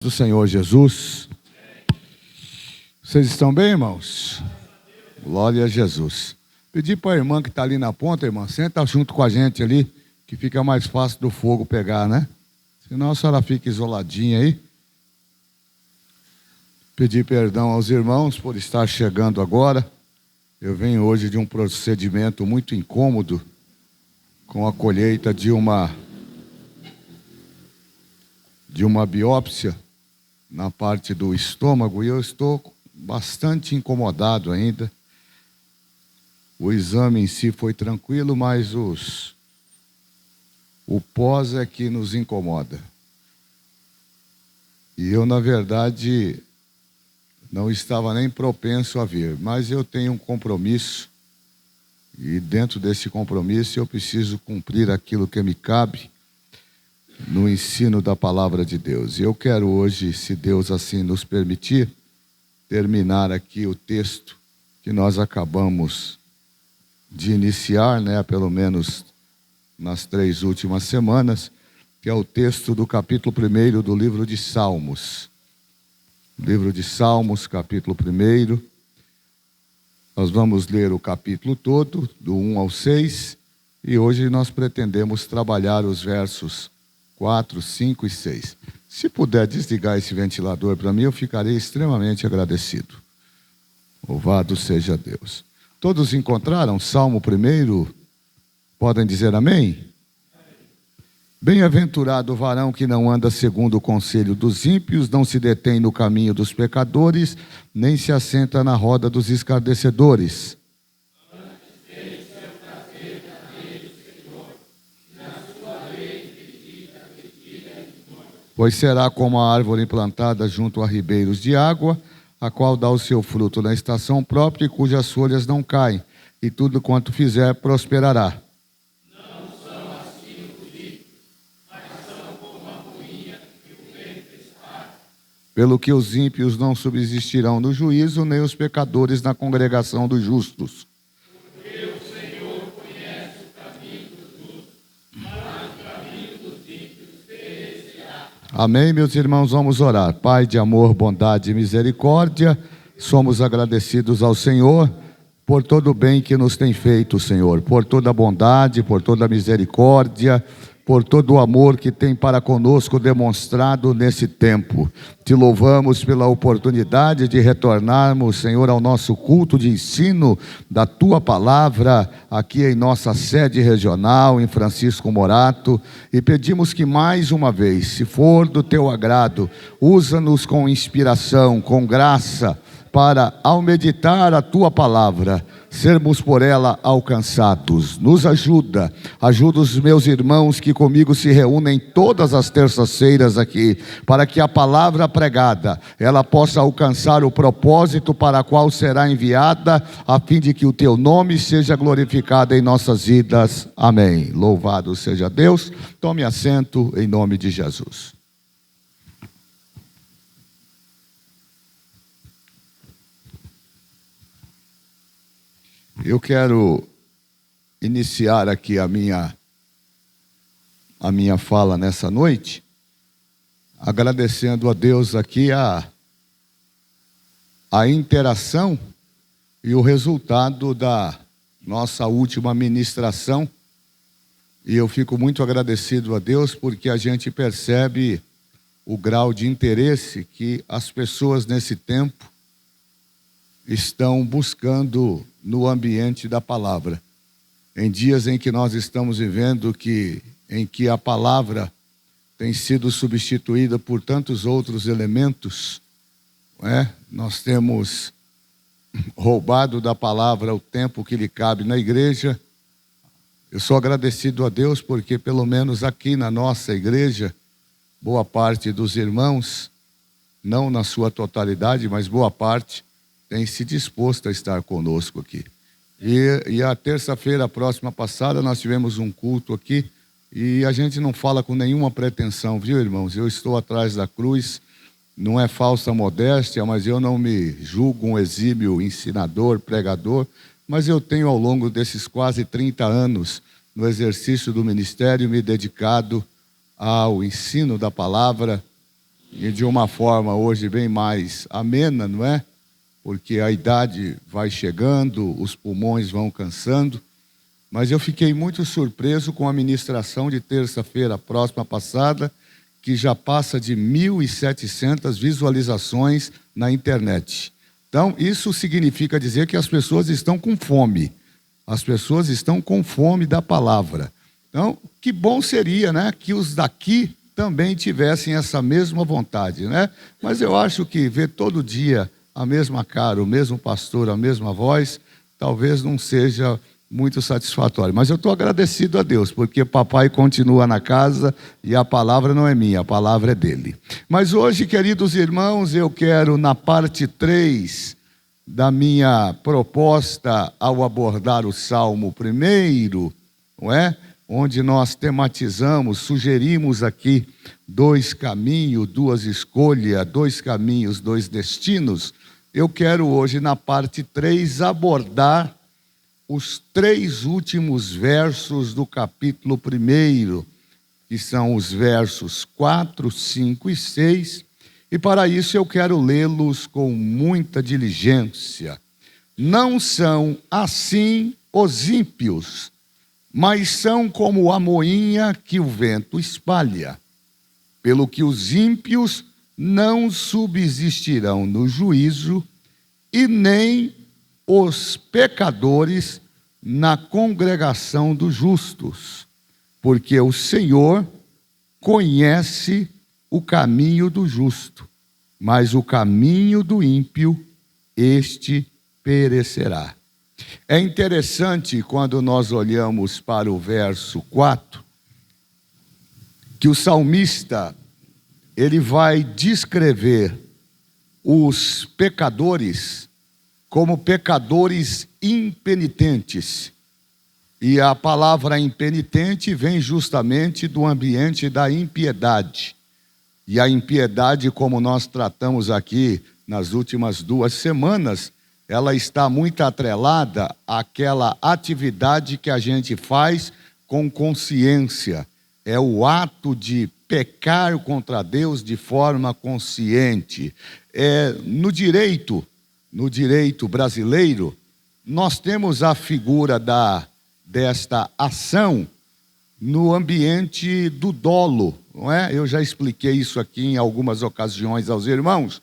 do Senhor Jesus. Vocês estão bem, irmãos? Glória a Jesus. Pedi para a irmã que está ali na ponta, irmã, senta junto com a gente ali, que fica mais fácil do fogo pegar, né? Senão a senhora fica isoladinha aí. Pedir perdão aos irmãos por estar chegando agora. Eu venho hoje de um procedimento muito incômodo, com a colheita de uma biópsia na parte do estômago, e eu estou bastante incomodado ainda. O exame em si foi tranquilo, mas o pós é que nos incomoda. E eu, na verdade, não estava nem propenso a vir, mas eu tenho um compromisso, e dentro desse compromisso eu preciso cumprir aquilo que me cabe no ensino da palavra de Deus. E eu quero hoje, se Deus assim nos permitir, terminar aqui o texto que nós acabamos de iniciar, né, pelo menos nas 3 últimas semanas, que é o texto do capítulo 1 do livro de Salmos. Livro de Salmos, capítulo 1. Nós vamos ler o capítulo todo, do 1 ao 6, e hoje nós pretendemos trabalhar os versos 4, 5 e 6. Se puder desligar esse ventilador para mim, eu ficarei extremamente agradecido. Louvado seja Deus. Todos encontraram Salmo 1? Podem dizer amém? Bem-aventurado o varão que não anda segundo o conselho dos ímpios, não se detém no caminho dos pecadores, nem se assenta na roda dos escarnecedores. Pois será como a árvore plantada junto a ribeiros de água, a qual dá o seu fruto na estação própria e cujas folhas não caem, e tudo quanto fizer prosperará. Não são assim os ímpios, mas são como a moinha que o vento espalha. Pelo que os ímpios não subsistirão no juízo, nem os pecadores na congregação dos justos. Porque o Senhor conhece o caminho dos justos, mas o caminho dos ímpios perecerá. Amém, meus irmãos, vamos orar. Pai de amor, bondade e misericórdia, somos agradecidos ao Senhor por todo o bem que nos tem feito, Senhor, por toda a bondade, por toda a misericórdia, por todo o amor que tem para conosco demonstrado nesse tempo. Te louvamos pela oportunidade de retornarmos, Senhor, ao nosso culto de ensino da Tua Palavra, aqui em nossa sede regional, em Francisco Morato, e pedimos que mais uma vez, se for do Teu agrado, usa-nos com inspiração, com graça, para, ao meditar a Tua Palavra, sermos por ela alcançados. Nos ajuda os meus irmãos que comigo se reúnem todas as terças-feiras aqui, para que a palavra pregada, ela possa alcançar o propósito para qual será enviada, a fim de que o Teu nome seja glorificado em nossas vidas. Amém. Louvado seja Deus. Tome assento em nome de Jesus. Eu quero iniciar aqui a minha fala nessa noite, agradecendo a Deus aqui a interação e o resultado da nossa última ministração. E eu fico muito agradecido a Deus porque a gente percebe o grau de interesse que as pessoas nesse tempo estão buscando no ambiente da palavra. Em dias em que nós estamos vivendo, em que a palavra tem sido substituída por tantos outros elementos, nós temos roubado da palavra o tempo que lhe cabe na igreja. Eu sou agradecido a Deus porque, pelo menos aqui na nossa igreja, boa parte dos irmãos, não na sua totalidade, mas boa parte, tem se disposto a estar conosco aqui. E a terça-feira próxima passada nós tivemos um culto aqui e a gente não fala com nenhuma pretensão, viu, irmãos? Eu estou atrás da cruz, não é falsa modéstia, mas eu não me julgo um exímio ensinador, pregador, mas eu tenho ao longo desses quase 30 anos no exercício do ministério me dedicado ao ensino da palavra e de uma forma hoje bem mais amena, não é? Porque a idade vai chegando, os pulmões vão cansando, mas eu fiquei muito surpreso com a ministração de terça-feira próxima passada, que já passa de 1.700 visualizações na internet. Então, isso significa dizer que as pessoas estão com fome. As pessoas estão com fome da palavra. Então, que bom seria, né, que os daqui também tivessem essa mesma vontade, né? Mas eu acho que ver todo dia a mesma cara, o mesmo pastor, a mesma voz, talvez não seja muito satisfatório. Mas eu estou agradecido a Deus, porque papai continua na casa e a palavra não é minha, a palavra é dele. Mas hoje, queridos irmãos, eu quero, na parte 3 da minha proposta ao abordar o Salmo 1, não é? Onde nós tematizamos, sugerimos aqui 2 caminhos, 2 escolhas, 2 caminhos, 2 destinos. Eu quero hoje, na parte 3, abordar os 3 últimos versos do capítulo 1, que são os versos 4, 5 e 6, e para isso eu quero lê-los com muita diligência. Não são assim os ímpios, mas são como a moinha que o vento espalha. Pelo que os ímpios não subsistirão no juízo, e nem os pecadores na congregação dos justos, porque o Senhor conhece o caminho do justo, mas o caminho do ímpio, este perecerá. É interessante quando nós olhamos para o verso 4, que o salmista, ele vai descrever os pecadores como pecadores impenitentes. E a palavra impenitente vem justamente do ambiente da impiedade. E a impiedade, como nós tratamos aqui nas últimas 2 semanas, ela está muito atrelada àquela atividade que a gente faz com consciência. É o ato de pecar contra Deus de forma consciente. No direito brasileiro, nós temos a figura desta ação no ambiente do dolo, não é? Eu já expliquei isso aqui em algumas ocasiões aos irmãos.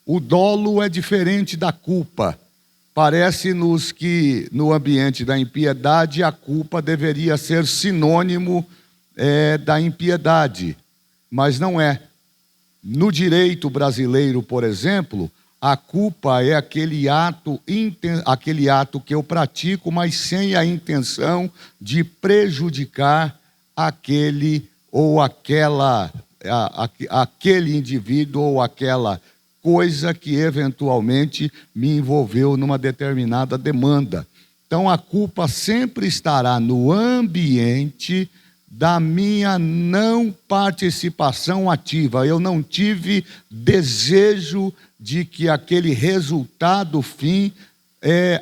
O dolo é diferente da culpa. Parece-nos que no ambiente da impiedade a culpa deveria ser sinônimo da impiedade, mas não é. No direito brasileiro, por exemplo, a culpa é aquele ato que eu pratico, mas sem a intenção de prejudicar aquele ou aquele indivíduo ou aquela coisa que eventualmente me envolveu numa determinada demanda. Então a culpa sempre estará no ambiente da minha não participação ativa. Eu não tive desejo de que aquele resultado fim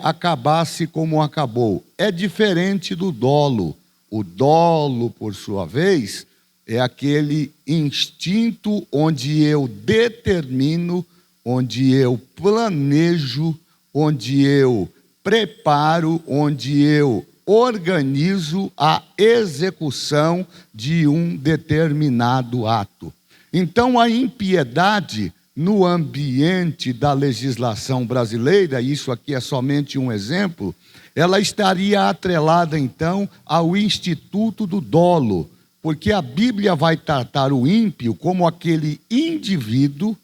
acabasse como acabou. É diferente do dolo. O dolo, por sua vez, é aquele instinto onde eu determino, onde eu planejo, onde eu preparo, onde eu organizo a execução de um determinado ato. Então, a impiedade no ambiente da legislação brasileira, isso aqui é somente um exemplo, ela estaria atrelada, então, ao instituto do dolo, porque a Bíblia vai tratar o ímpio como aquele indivíduo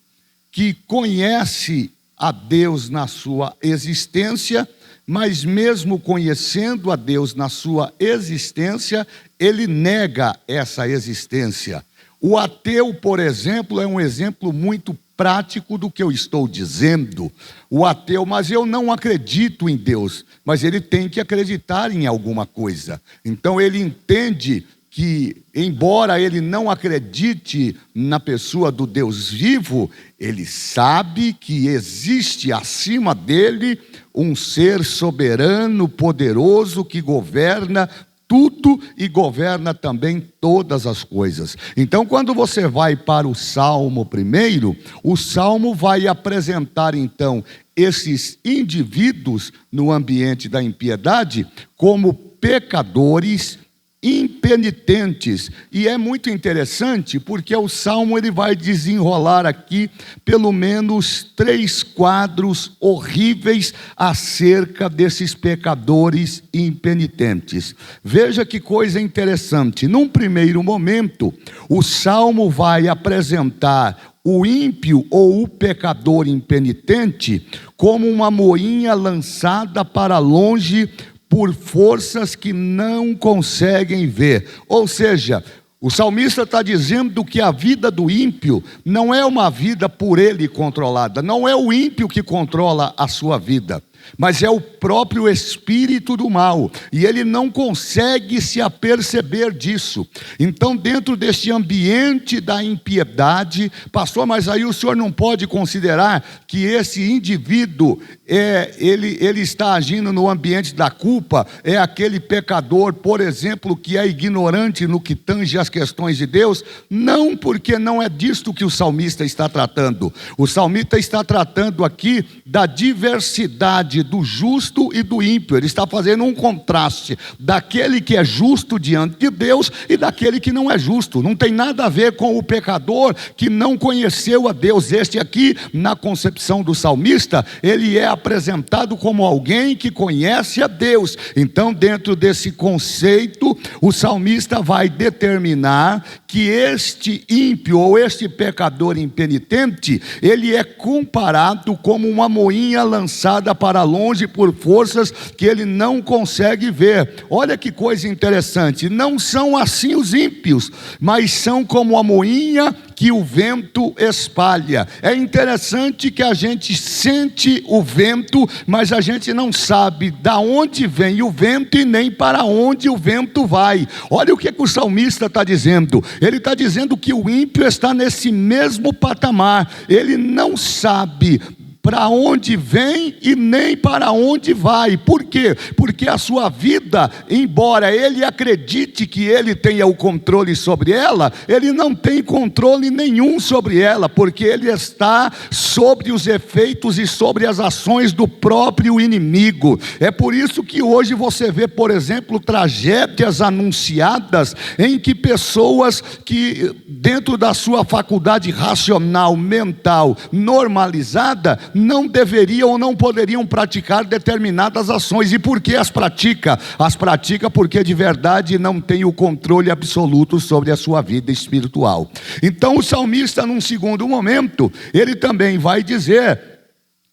que conhece a Deus na sua existência, mas mesmo conhecendo a Deus na sua existência, ele nega essa existência. O ateu, por exemplo, é um exemplo muito prático do que eu estou dizendo. O ateu, mas eu não acredito em Deus, mas ele tem que acreditar em alguma coisa. Então ele entende que, embora ele não acredite na pessoa do Deus vivo, ele sabe que existe acima dele um ser soberano, poderoso, que governa tudo e governa também todas as coisas. Então, quando você vai para o Salmo primeiro, o Salmo vai apresentar, então, esses indivíduos no ambiente da impiedade como pecadores impenitentes. E é muito interessante porque o Salmo ele vai desenrolar aqui pelo menos 3 quadros horríveis acerca desses pecadores impenitentes. Veja que coisa interessante. Num primeiro momento, o Salmo vai apresentar o ímpio ou o pecador impenitente como uma moinha lançada para longe por forças que não conseguem ver. Ou seja, o salmista está dizendo que a vida do ímpio não é uma vida por ele controlada, não é o ímpio que controla a sua vida, mas é o próprio espírito do mal, e ele não consegue se aperceber disso. Então, dentro deste ambiente da impiedade, pastor, mas aí o senhor não pode considerar que esse indivíduo ele está agindo no ambiente da culpa, é aquele pecador, por exemplo, que é ignorante no que tange as questões de Deus? Não, porque não é disto que o salmista está tratando. O salmista está tratando aqui da diversidade do justo e do ímpio. Ele está fazendo um contraste daquele que é justo diante de Deus e daquele que não é justo. Não tem nada a ver com o pecador que não conheceu a Deus. Este aqui, na concepção do salmista, ele é apresentado como alguém que conhece a Deus. Então, dentro desse conceito, o salmista vai determinar que este ímpio ou este pecador impenitente, ele é comparado como uma moinha lançada para longe por forças que ele não consegue ver. Olha que coisa interessante, não são assim os ímpios, mas são como a moinha que o vento espalha. É interessante que a gente sente o vento, mas a gente não sabe da onde vem o vento e nem para onde o vento vai. Olha o que o salmista está dizendo. Ele está dizendo que o ímpio está nesse mesmo patamar. Ele não sabe para onde vem e nem para onde vai. Por quê? Porque a sua vida, embora ele acredite que ele tenha o controle sobre ela, ele não tem controle nenhum sobre ela, porque ele está sobre os efeitos e sobre as ações do próprio inimigo. É por isso que hoje você vê, por exemplo, tragédias anunciadas em que pessoas que dentro da sua faculdade racional, mental, normalizada, não deveriam ou não poderiam praticar determinadas ações. E por que as pratica? As pratica porque de verdade não tem o controle absoluto sobre a sua vida espiritual. Então o salmista, num segundo momento, ele também vai dizer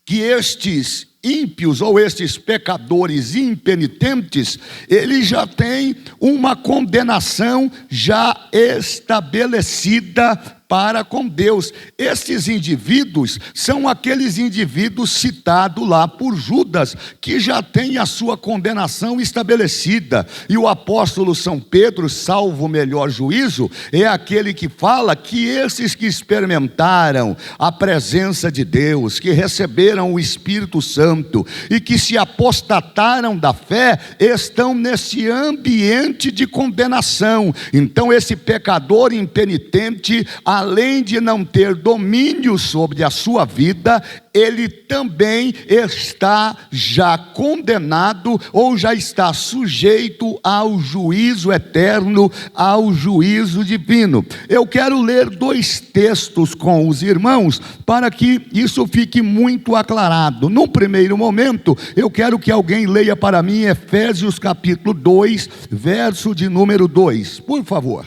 que estes ímpios ou estes pecadores impenitentes, eles já têm uma condenação já estabelecida para com Deus. Estes indivíduos são aqueles indivíduos citados lá por Judas, que já tem a sua condenação estabelecida. E o apóstolo São Pedro, salvo o melhor juízo, é aquele que fala que esses que experimentaram a presença de Deus, que receberam o Espírito Santo e que se apostataram da fé, estão nesse ambiente de condenação. Então esse pecador impenitente, além de não ter domínio sobre a sua vida, ele também está já condenado ou já está sujeito ao juízo eterno, ao juízo divino. Eu quero ler 2 textos com os irmãos para que isso fique muito aclarado. No primeiro momento, eu quero que alguém leia para mim Efésios capítulo 2, verso de número 2, por favor.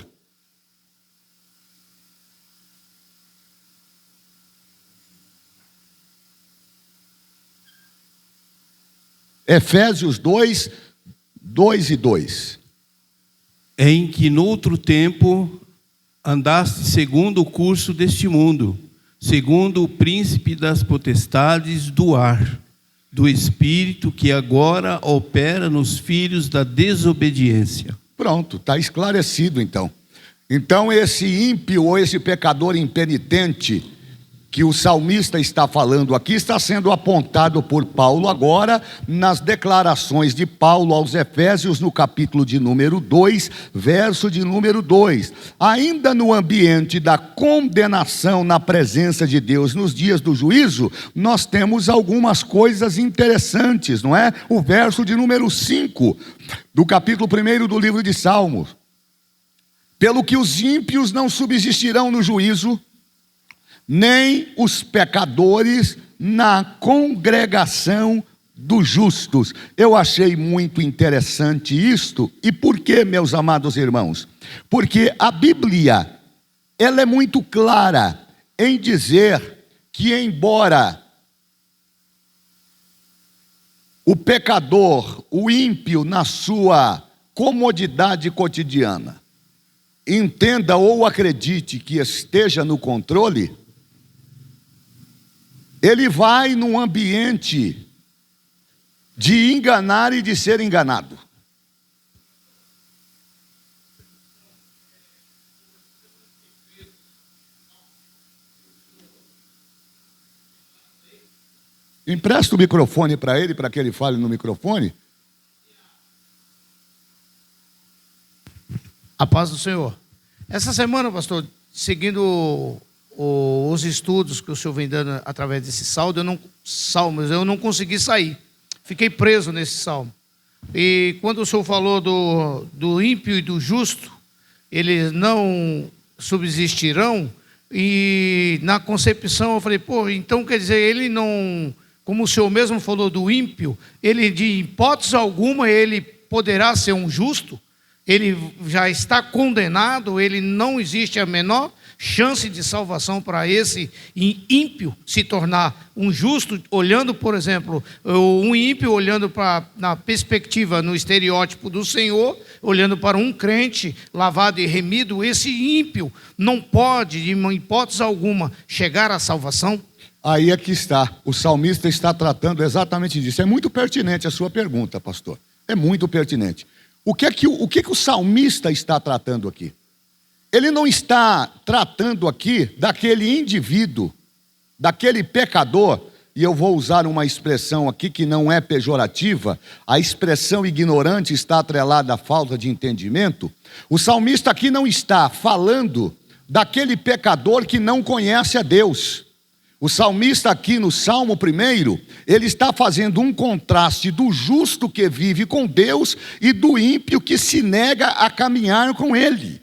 Efésios 2, 2 e 2. Em que noutro tempo andaste segundo o curso deste mundo, segundo o príncipe das potestades do ar, do espírito que agora opera nos filhos da desobediência. Pronto, está esclarecido então. Então esse ímpio ou esse pecador impenitente, que o salmista está falando aqui está sendo apontado por Paulo agora nas declarações de Paulo aos Efésios, no capítulo de número 2, verso de número 2. Ainda no ambiente da condenação na presença de Deus nos dias do juízo, nós temos algumas coisas interessantes, não é? O verso de número 5 do capítulo 1 do livro de Salmos. Pelo que os ímpios não subsistirão no juízo, nem os pecadores na congregação dos justos. Eu achei muito interessante isto. E por quê, meus amados irmãos? Porque a Bíblia, ela é muito clara em dizer que, embora o pecador, o ímpio, na sua comodidade cotidiana, entenda ou acredite que esteja no controle, ele vai num ambiente de enganar e de ser enganado. Empresta o microfone para ele que ele fale no microfone. A paz do Senhor. Essa semana, pastor, seguindo os estudos que o senhor vem dando através desse salmos, eu não consegui sair. Fiquei preso nesse salmo. E quando o senhor falou do ímpio e do justo, eles não subsistirão, e na concepção eu falei, então quer dizer, ele não, como o senhor mesmo falou do ímpio, ele de hipótese alguma ele poderá ser um justo? Ele já está condenado, ele não existe a menor chance de salvação para esse ímpio se tornar um justo, olhando, por exemplo, um ímpio olhando na perspectiva, no estereótipo do Senhor, olhando para um crente lavado e remido, esse ímpio não pode, de uma hipótese alguma, chegar à salvação? Aí é que está, o salmista está tratando exatamente disso. É muito pertinente a sua pergunta, pastor, é muito pertinente. O que o salmista está tratando aqui? Ele não está tratando aqui daquele indivíduo, daquele pecador, e eu vou usar uma expressão aqui que não é pejorativa, a expressão ignorante está atrelada à falta de entendimento. O salmista aqui não está falando daquele pecador que não conhece a Deus. O salmista aqui no Salmo 1, ele está fazendo um contraste do justo que vive com Deus e do ímpio que se nega a caminhar com Ele.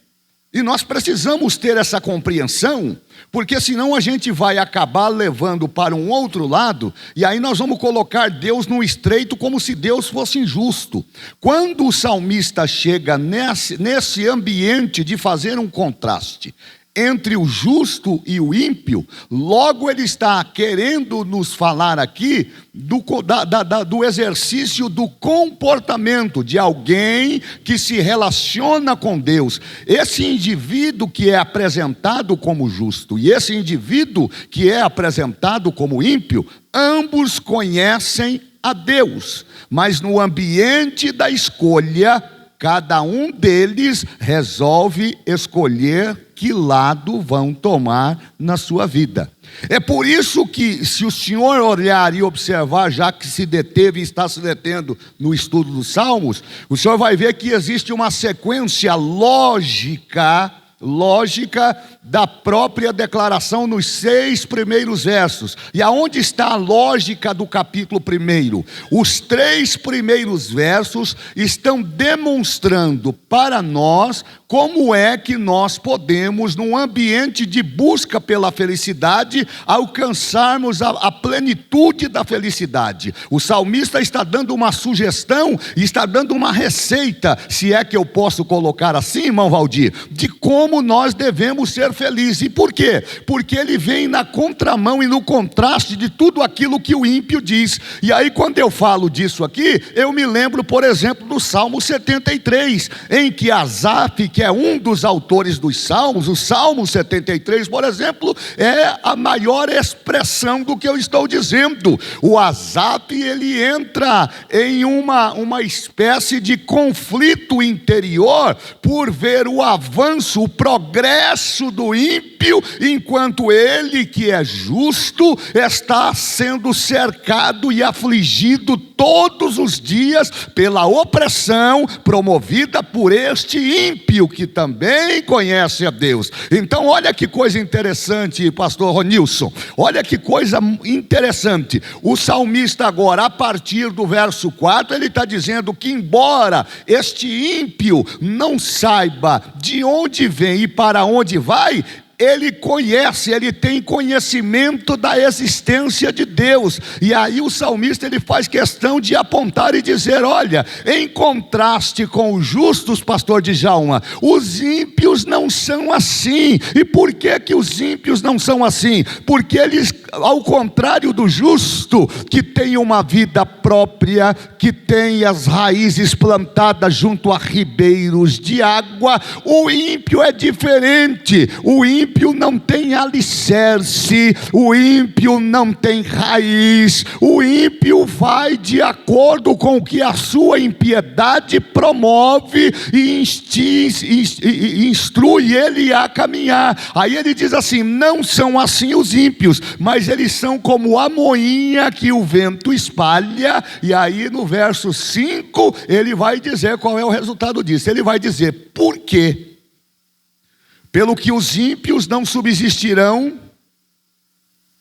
E nós precisamos ter essa compreensão, porque senão a gente vai acabar levando para um outro lado, e aí nós vamos colocar Deus no estreito como se Deus fosse injusto. Quando o salmista chega nesse ambiente de fazer um contraste entre o justo e o ímpio, logo ele está querendo nos falar aqui do exercício do comportamento de alguém que se relaciona com Deus. Esse indivíduo que é apresentado como justo e esse indivíduo que é apresentado como ímpio, ambos conhecem a Deus, mas no ambiente da escolha, cada um deles resolve escolher que lado vão tomar na sua vida. É por isso que, se o senhor olhar e observar, já que se deteve e está se detendo no estudo dos Salmos, o senhor vai ver que existe uma sequência lógica da própria declaração nos 6 primeiros versos. E aonde está a lógica do capítulo 1? Os 3 primeiros versos estão demonstrando para nós como é que nós podemos, num ambiente de busca pela felicidade, alcançarmos a plenitude da felicidade. O salmista está dando uma sugestão e está dando uma receita, se é que eu posso colocar assim, irmão Valdir, de como nós devemos ser felizes. E por quê? Porque ele vem na contramão e no contraste de tudo aquilo que o ímpio diz. E aí, quando eu falo disso aqui, eu me lembro, por exemplo, do Salmo 73, em que Asaf, que é um dos autores dos Salmos, o Salmo 73, por exemplo, é a maior expressão do que eu estou dizendo. O Asaf, ele entra em uma espécie de conflito interior por ver o avanço, o progresso do ímpio ímpio, enquanto ele que é justo está sendo cercado e afligido todos os dias pela opressão promovida por este ímpio que também conhece a Deus. Então olha que coisa interessante, pastor Ronilson, olha que coisa interessante. O salmista agora, a partir do verso 4, ele está dizendo que embora este ímpio não saiba de onde vem e para onde vai, ele conhece, ele tem conhecimento da existência de Deus. E aí o salmista ele faz questão de apontar e dizer: olha, em contraste com os justos, pastor Djalma, os ímpios não são assim. E por que que os ímpios não são assim? Porque eles, ao contrário do justo, que tem uma vida própria, que tem as raízes plantadas junto a ribeiros de água, o ímpio é diferente. O ímpio não tem alicerce, o ímpio não tem raiz, o ímpio vai de acordo com o que a sua impiedade promove e instrui ele a caminhar. Aí ele diz assim: não são assim os ímpios, mas eles são como a moinha que o vento espalha. E aí no verso 5 ele vai dizer qual é o resultado disso. Ele vai dizer: por quê? Pelo que os ímpios não subsistirão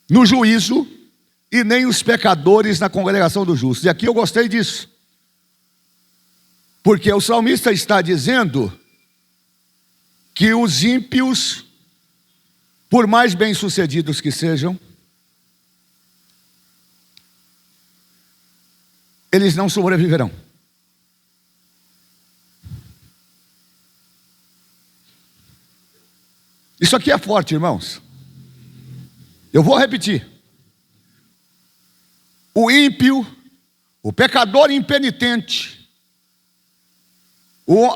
no juízo, e nem os pecadores na congregação dos justos. E aqui eu gostei disso, porque o salmista está dizendo que os ímpios, por mais bem-sucedidos que sejam, eles não sobreviverão. Isso aqui é forte, irmãos. Eu vou repetir. O ímpio, o pecador impenitente,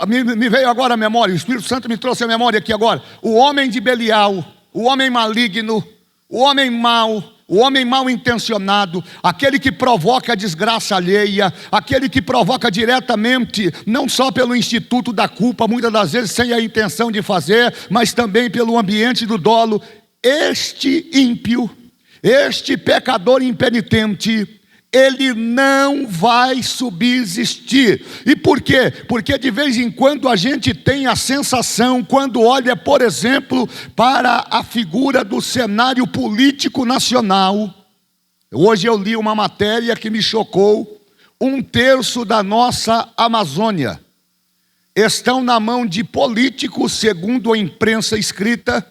me veio agora a memória, o Espírito Santo me trouxe a memória aqui agora. O homem de Belial, o homem maligno, o homem mau, o homem mal intencionado, aquele que provoca a desgraça alheia, aquele que provoca diretamente, não só pelo instituto da culpa, muitas das vezes sem a intenção de fazer, mas também pelo ambiente do dolo. Este ímpio, este pecador impenitente, ele não vai subsistir. E por quê? Porque de vez em quando a gente tem a sensação, quando olha, por exemplo, para a figura do cenário político nacional. Hoje eu li uma matéria que me chocou. 1/3 da nossa Amazônia estão na mão de políticos, segundo a imprensa escrita.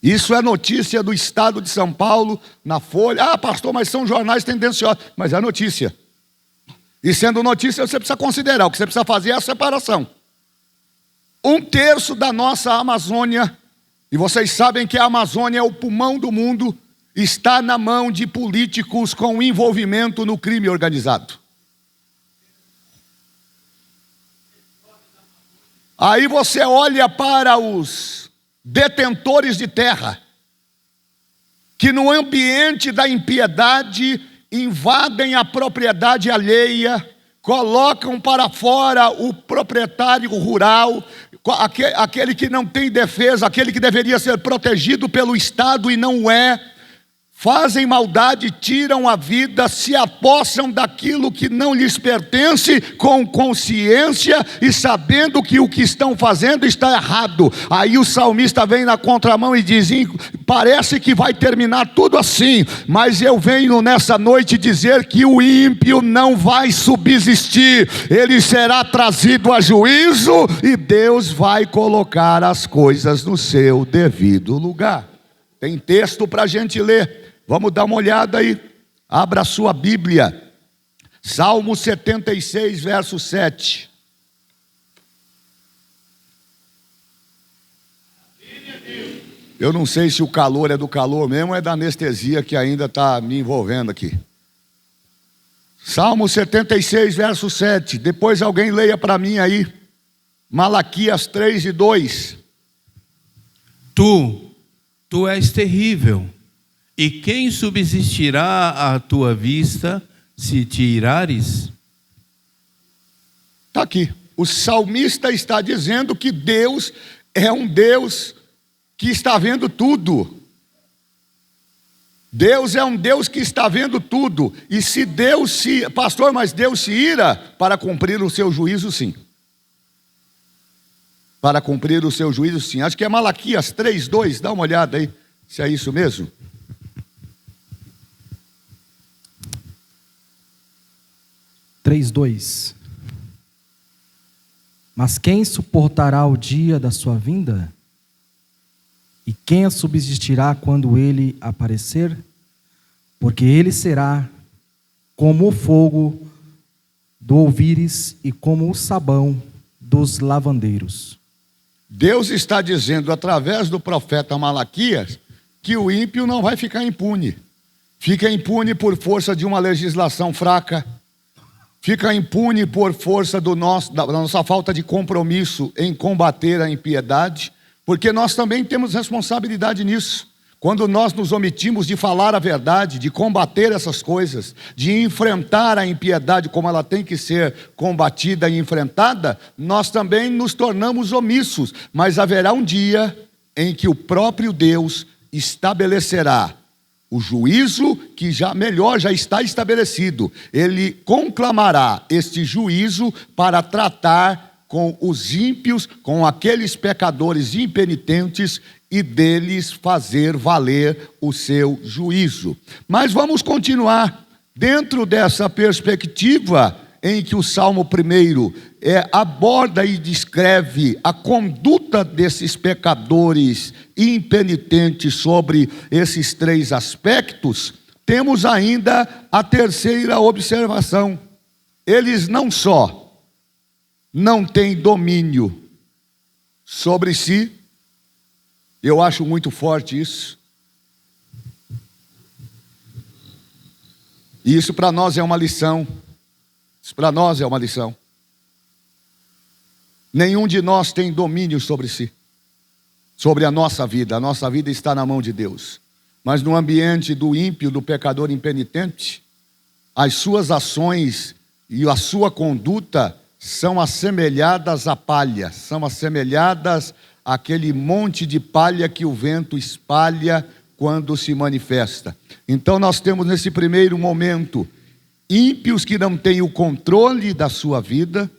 Isso é notícia do Estado de São Paulo, na Folha. Ah, pastor, mas são jornais tendenciosos. Mas é notícia. E sendo notícia, você precisa considerar. O que você precisa fazer é a separação. 1/3 da nossa Amazônia, e vocês sabem que a Amazônia é o pulmão do mundo, está na mão de políticos com envolvimento no crime organizado. Aí você olha para os detentores de terra, que no ambiente da impiedade invadem a propriedade alheia, colocam para fora o proprietário rural, aquele que não tem defesa, aquele que deveria ser protegido pelo Estado e não é. Fazem maldade, tiram a vida, se apossam daquilo que não lhes pertence, com consciência e sabendo que o que estão fazendo está errado. Aí o salmista vem na contramão e diz: parece que vai terminar tudo assim, mas eu venho nessa noite dizer que o ímpio não vai subsistir, ele será trazido a juízo e Deus vai colocar as coisas no seu devido lugar. Tem texto para a gente ler. Vamos dar uma olhada aí. Abra a sua Bíblia. Salmo 76, verso 7. Eu não sei se o calor é do calor mesmo ou é da anestesia que ainda está me envolvendo aqui. Salmo 76, verso 7. Depois alguém leia para mim aí. Malaquias 3:2. Tu és terrível, e quem subsistirá à tua vista se te irares? Está aqui. O salmista está dizendo que Deus é um Deus que está vendo tudo. Deus é um Deus que está vendo tudo. E se Deus se... Pastor, mas Deus se ira para cumprir o seu juízo, sim. Para cumprir o seu juízo, sim. Acho que é Malaquias 3:2. Dá uma olhada aí, se é isso mesmo. 3:2. Mas quem suportará o dia da sua vinda? E quem subsistirá quando ele aparecer? Porque ele será como o fogo do ouvires e como o sabão dos lavandeiros. Deus está dizendo através do profeta Malaquias que o ímpio não vai ficar impune. Fica impune por força de uma legislação fraca. Fica impune por força da nossa falta de compromisso em combater a impiedade. Porque nós também temos responsabilidade nisso. Quando nós nos omitimos de falar a verdade, de combater essas coisas, de enfrentar a impiedade como ela tem que ser combatida e enfrentada, nós também nos tornamos omissos. Mas haverá um dia em que o próprio Deus estabelecerá o juízo que já está estabelecido. Ele conclamará este juízo para tratar com os ímpios, com aqueles pecadores impenitentes e deles fazer valer o seu juízo. Mas vamos continuar dentro dessa perspectiva em que o Salmo 1 aborda e descreve a conduta desses pecadores impenitentes sobre esses três aspectos. Temos ainda a terceira observação. Eles não só não têm domínio sobre si, eu acho muito forte isso. E isso para nós é uma lição. Isso para nós é uma lição. Nenhum de nós tem domínio sobre si, sobre a nossa vida. A nossa vida está na mão de Deus. Mas no ambiente do ímpio, do pecador impenitente, as suas ações e a sua conduta são assemelhadas à palha, são assemelhadas àquele monte de palha que o vento espalha quando se manifesta. Então nós temos nesse primeiro momento ímpios que não têm o controle da sua vida.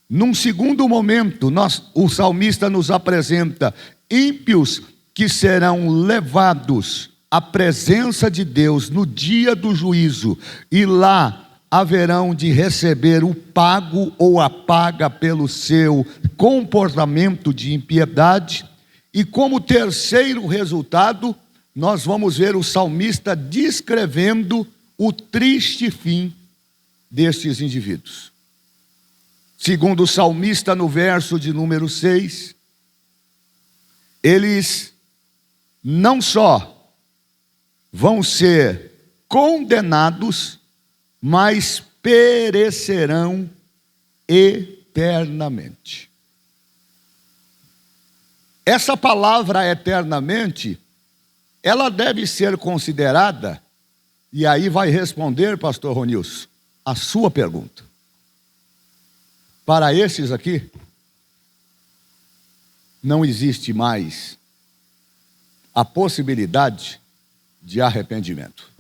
Num segundo momento, o salmista nos apresenta ímpios que serão levados à presença de Deus no dia do juízo, e lá haverão de receber o pago ou a paga pelo seu comportamento de impiedade. E como terceiro resultado, nós vamos ver o salmista descrevendo o triste fim destes indivíduos. Segundo o salmista, no verso de número 6, eles não só vão ser condenados, mas perecerão eternamente. Essa palavra eternamente, ela deve ser considerada, e aí vai responder, pastor Ronilson, a sua pergunta. Para esses aqui, não existe mais a possibilidade de arrependimento.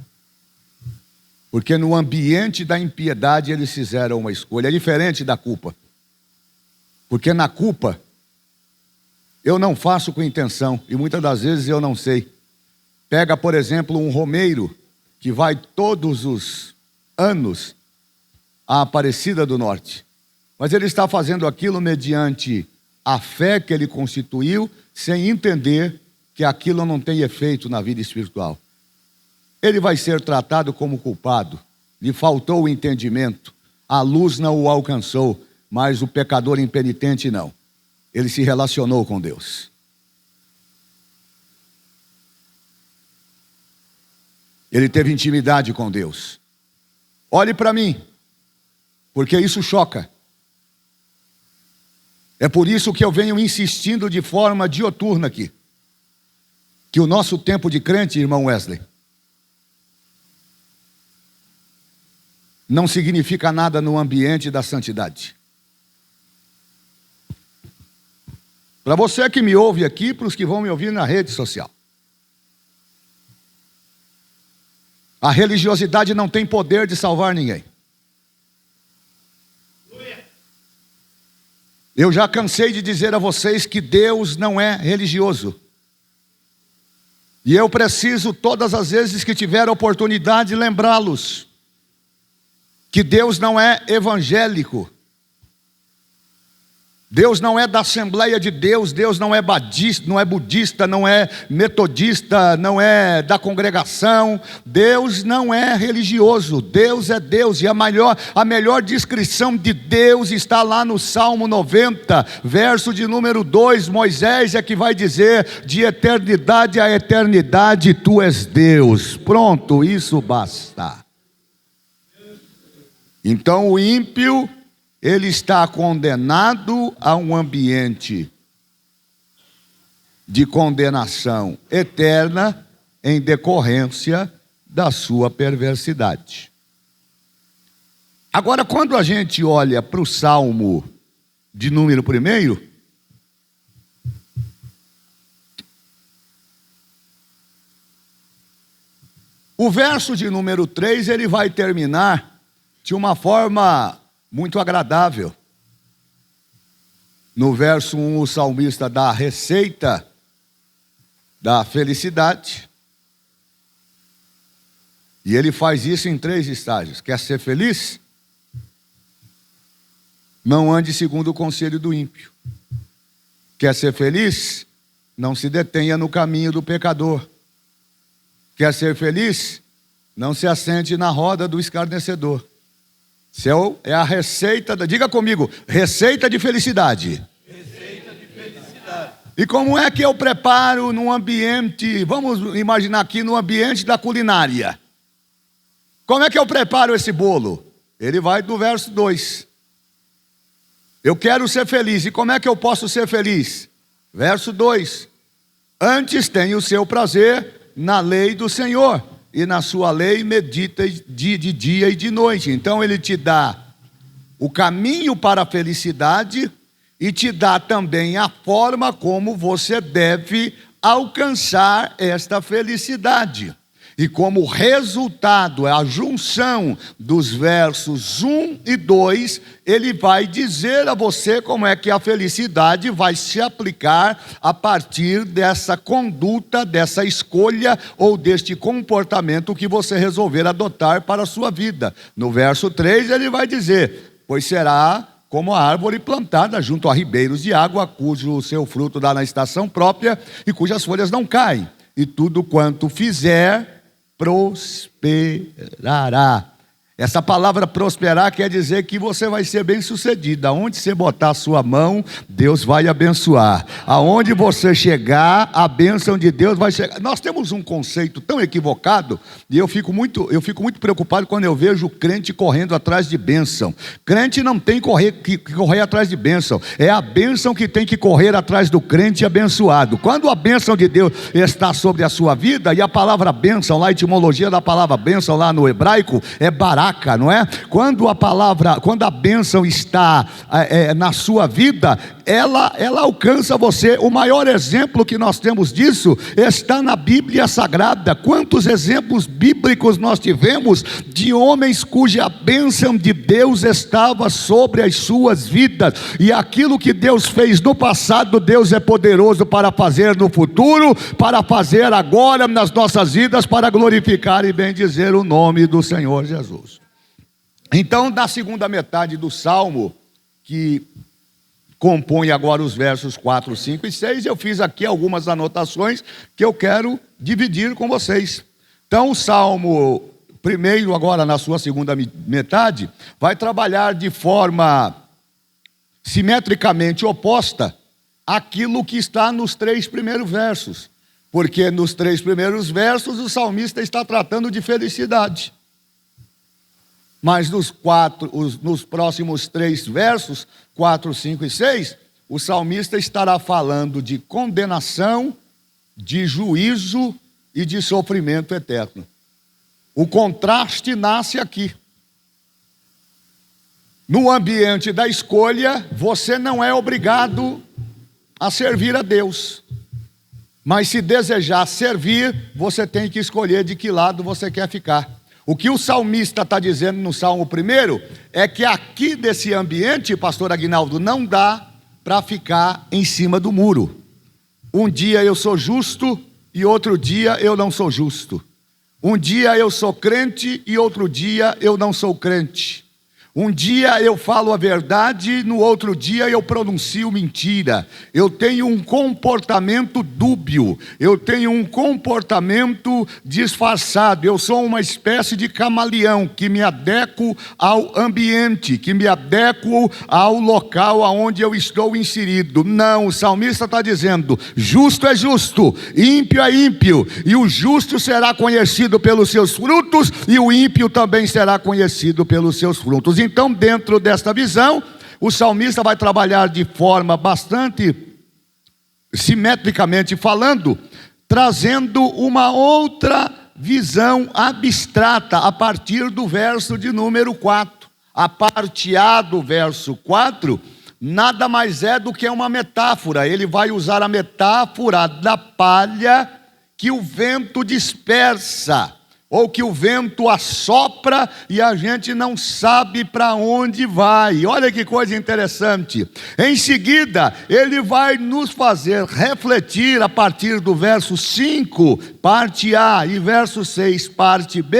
Porque no ambiente da impiedade eles fizeram uma escolha. É diferente da culpa. Porque na culpa, eu não faço com intenção, e muitas das vezes eu não sei. Pega, por exemplo, um romeiro que vai todos os anos à Aparecida do Norte. Mas ele está fazendo aquilo mediante a fé que ele constituiu, sem entender que aquilo não tem efeito na vida espiritual. Ele vai ser tratado como culpado. Lhe faltou o entendimento. A luz não o alcançou, mas o pecador impenitente não. Ele se relacionou com Deus. Ele teve intimidade com Deus. Olhe para mim, porque isso choca. É por isso que eu venho insistindo de forma dioturna aqui, que o nosso tempo de crente, irmão Wesley, não significa nada no ambiente da santidade. Para você que me ouve aqui, para os que vão me ouvir na rede social. A religiosidade não tem poder de salvar ninguém. Eu já cansei de dizer a vocês que Deus não é religioso. E eu preciso, todas as vezes que tiver oportunidade, lembrá-los que Deus não é evangélico. Deus não é da Assembleia de Deus, Deus não é budista, não é metodista, não é da congregação. Deus não é religioso, Deus é Deus. E a melhor descrição de Deus está lá no Salmo 90, verso de número 2. Moisés é que vai dizer: de eternidade a eternidade tu és Deus. Pronto, isso basta. Então o ímpio, ele está condenado a um ambiente de condenação eterna em decorrência da sua perversidade. Agora, quando a gente olha para o Salmo de número 1, o verso de número 3, ele vai terminar de uma forma muito agradável. No verso 1, o salmista dá a receita da felicidade. E ele faz isso em 3 estágios. Quer ser feliz? Não ande segundo o conselho do ímpio. Quer ser feliz? Não se detenha no caminho do pecador. Quer ser feliz? Não se assente na roda do escarnecedor. É a receita, diga comigo, receita de felicidade. Receita de felicidade. E como é que eu preparo num ambiente, vamos imaginar aqui no ambiente da culinária. Como é que eu preparo esse bolo? Ele vai do verso 2. Eu quero ser feliz, e como é que eu posso ser feliz? Verso 2. Antes tenha o seu prazer na lei do Senhor, e na sua lei medita de dia e de noite. Então ele te dá o caminho para a felicidade e te dá também a forma como você deve alcançar esta felicidade. E como resultado, a junção dos versos 1 e 2, ele vai dizer a você como é que a felicidade vai se aplicar a partir dessa conduta, dessa escolha ou deste comportamento que você resolver adotar para a sua vida. No verso 3 ele vai dizer: pois será como a árvore plantada junto a ribeiros de água, cujo seu fruto dá na estação própria e cujas folhas não caem, e tudo quanto fizer prosperará. Essa palavra prosperar quer dizer que você vai ser bem sucedido. Aonde você botar a sua mão, Deus vai abençoar. Aonde você chegar, a bênção de Deus vai chegar. Nós temos um conceito tão equivocado, e eu fico muito preocupado quando eu vejo crente correndo atrás de bênção. Crente não tem que correr atrás de bênção, é a bênção que tem que correr atrás do crente abençoado. Quando a bênção de Deus está sobre a sua vida, e a palavra bênção, lá a etimologia da palavra bênção lá no hebraico é bará, não é? Quando a bênção está na sua vida, ela alcança você. O maior exemplo que nós temos disso está na Bíblia Sagrada. Quantos exemplos bíblicos nós tivemos de homens cuja bênção de Deus estava sobre as suas vidas, e aquilo que Deus fez no passado, Deus é poderoso para fazer no futuro, para fazer agora nas nossas vidas, para glorificar e bendizer o nome do Senhor Jesus. Então, da segunda metade do Salmo, que compõe agora os versos 4, 5 e 6, eu fiz aqui algumas anotações que eu quero dividir com vocês. Então, o Salmo primeiro, agora na sua segunda metade, vai trabalhar de forma simetricamente oposta àquilo que está nos 3 primeiros versos. Porque nos 3 primeiros versos o salmista está tratando de felicidade. Mas nos próximos 3 versos, 4, 5 e 6, o salmista estará falando de condenação, de juízo e de sofrimento eterno. O contraste nasce aqui. No ambiente da escolha, você não é obrigado a servir a Deus. Mas se desejar servir, você tem que escolher de que lado você quer ficar. O que o salmista está dizendo no Salmo 1 é que aqui desse ambiente, pastor Aguinaldo, não dá para ficar em cima do muro. Um dia eu sou justo e outro dia eu não sou justo. Um dia eu sou crente e outro dia eu não sou crente. Um dia eu falo a verdade, no outro dia eu pronuncio mentira. Eu tenho um comportamento dúbio, eu tenho um comportamento disfarçado. Eu sou uma espécie de camaleão que me adequo ao ambiente, que me adequo ao local aonde eu estou inserido. Não, o salmista está dizendo: justo é justo, ímpio é ímpio, e o justo será conhecido pelos seus frutos, e o ímpio também será conhecido pelos seus frutos. Então, dentro desta visão, o salmista vai trabalhar de forma bastante simetricamente falando, trazendo uma outra visão abstrata a partir do verso de número 4. A parte A do verso 4 nada mais é do que uma metáfora. Ele vai usar a metáfora da palha que o vento dispersa, ou que o vento assopra e a gente não sabe para onde vai. Olha que coisa interessante. Em seguida, ele vai nos fazer refletir a partir do verso 5, parte A, e verso 6, parte B,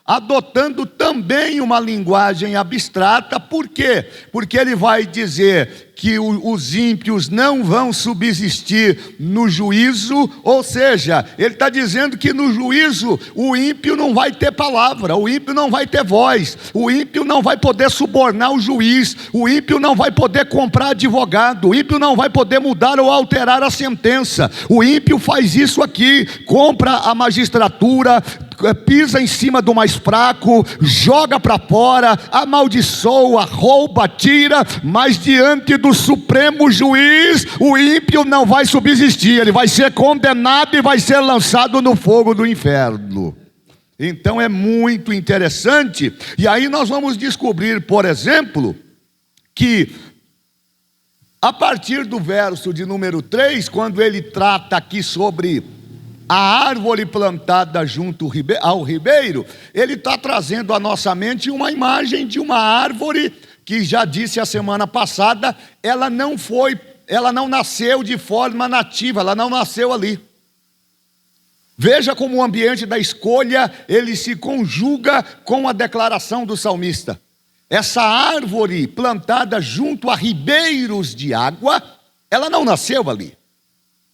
adotando também uma linguagem abstrata. Por quê? Porque ele vai dizer que os ímpios não vão subsistir no juízo, ou seja, ele está dizendo que no juízo o ímpio não vai ter palavra, o ímpio não vai ter voz, o ímpio não vai poder subornar o juiz, o ímpio não vai poder comprar advogado, o ímpio não vai poder mudar ou alterar a sentença. O ímpio faz isso aqui, compra a magistratura, pisa em cima do mais fraco, joga para fora, amaldiçoa, rouba, tira, mas diante do supremo juiz, o ímpio não vai subsistir, ele vai ser condenado e vai ser lançado no fogo do inferno. Então é muito interessante, e aí nós vamos descobrir, por exemplo, que a partir do verso de número 3, quando ele trata aqui sobre a árvore plantada junto ao ribeiro, ele está trazendo à nossa mente uma imagem de uma árvore que, já disse a semana passada, ela não nasceu de forma nativa, ela não nasceu ali. Veja como o ambiente da escolha, ele se conjuga com a declaração do salmista. Essa árvore plantada junto a ribeiros de água, ela não nasceu ali,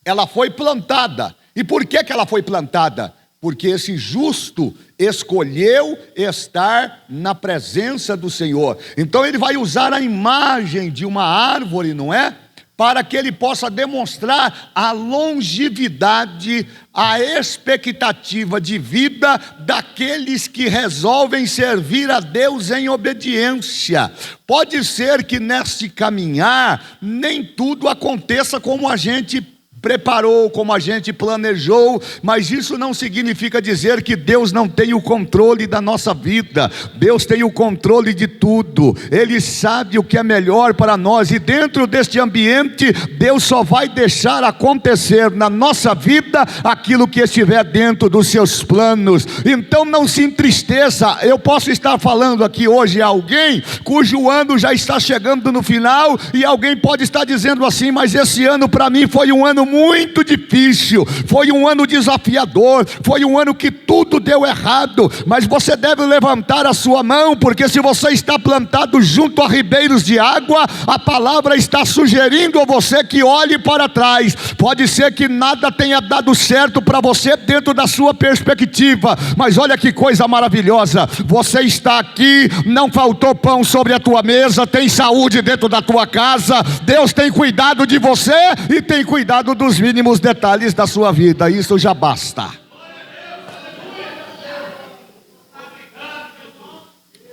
ela foi plantada. E por que ela foi plantada? Porque esse justo escolheu estar na presença do Senhor. Então ele vai usar a imagem de uma árvore, não é? Para que ele possa demonstrar a longevidade, a expectativa de vida daqueles que resolvem servir a Deus em obediência. Pode ser que neste caminhar nem tudo aconteça como a gente preparou, como a gente planejou, mas isso não significa dizer que Deus não tem o controle da nossa vida. Deus tem o controle de tudo, Ele sabe o que é melhor para nós, e dentro deste ambiente, Deus só vai deixar acontecer na nossa vida aquilo que estiver dentro dos seus planos. Então não se entristeça. Eu posso estar falando aqui hoje a alguém cujo ano já está chegando no final, e alguém pode estar dizendo assim: mas esse ano para mim foi um ano muito difícil, foi um ano desafiador, foi um ano que tudo deu errado. Mas você deve levantar a sua mão, porque se você está plantado junto a ribeiros de água, a palavra está sugerindo a você que olhe para trás. Pode ser que nada tenha dado certo para você dentro da sua perspectiva, mas olha que coisa maravilhosa, você está aqui, não faltou pão sobre a tua mesa, tem saúde dentro da tua casa, Deus tem cuidado de você e tem cuidado dos mínimos detalhes da sua vida. Isso já basta.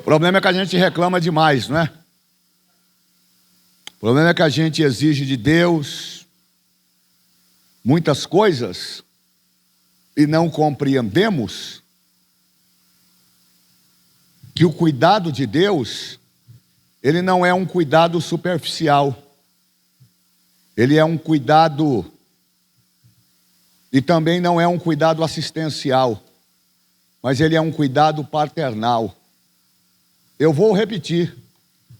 O problema é que a gente reclama demais, não é? O problema é que a gente exige de Deus muitas coisas e não compreendemos que o cuidado de Deus, ele não é um cuidado superficial. Ele é um cuidado, e também não é um cuidado assistencial, mas ele é um cuidado paternal. Eu vou repetir: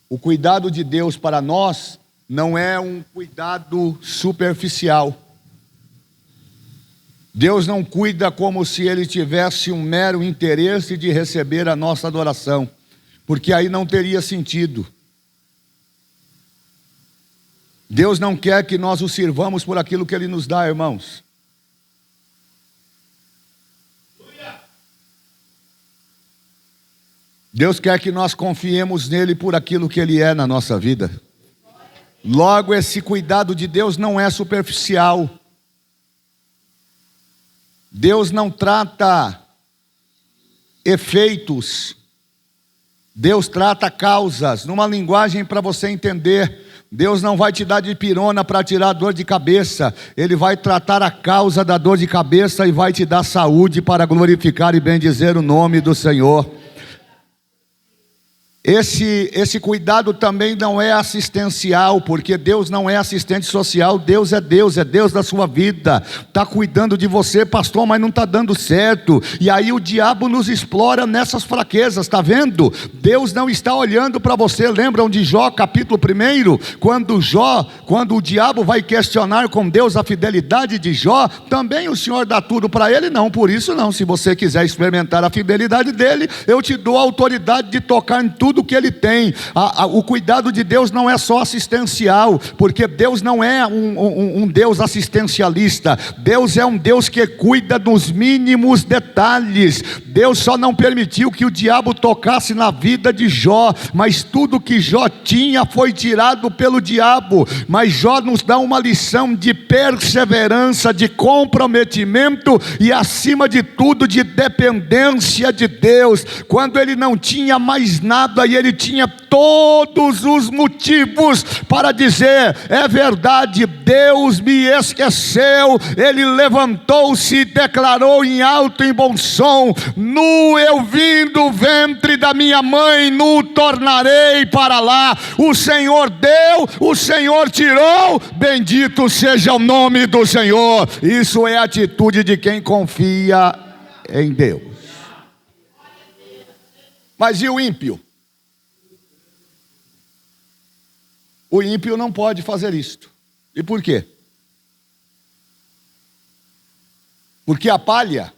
o cuidado de Deus para nós não é um cuidado superficial. Deus não cuida como se Ele tivesse um mero interesse de receber a nossa adoração, porque aí não teria sentido. Deus não quer que nós o sirvamos por aquilo que Ele nos dá, irmãos. Deus quer que nós confiemos nele por aquilo que Ele é na nossa vida. Logo, esse cuidado de Deus não é superficial. Deus não trata efeitos, Deus trata causas. Numa linguagem para você entender, Deus não vai te dar dipirona para tirar a dor de cabeça. Ele vai tratar a causa da dor de cabeça e vai te dar saúde para glorificar e bendizer o nome do Senhor. Esse cuidado também não é assistencial, porque Deus não é assistente social. Deus é Deus da sua vida. Está cuidando de você, pastor, mas não está dando certo. E aí o diabo nos explora nessas fraquezas, está vendo? Deus não está olhando para você. Lembram de Jó, capítulo 1? Quando o diabo vai questionar com Deus a fidelidade de Jó, também o Senhor dá tudo para ele? Não, por isso não. Se você quiser experimentar a fidelidade dele, eu te dou a autoridade de tocar em tudo que Ele tem. O cuidado de Deus não é só assistencial, porque Deus não é um Deus assistencialista. Deus é um Deus que cuida dos mínimos detalhes. Deus só não permitiu que o diabo tocasse na vida de Jó, mas tudo que Jó tinha foi tirado pelo diabo. Mas Jó nos dá uma lição de perseverança, de comprometimento e, acima de tudo, de dependência de Deus. Quando ele não tinha mais nada, e ele tinha todos os motivos para dizer: é verdade, Deus me esqueceu. Ele levantou-se e declarou em alto e bom som: nu eu vim do ventre da minha mãe, nu tornarei para lá. O Senhor deu, o Senhor tirou, bendito seja o nome do Senhor. Isso é a atitude de quem confia em Deus. Mas e o ímpio? O ímpio não pode fazer isto. E por quê? Porque a palha,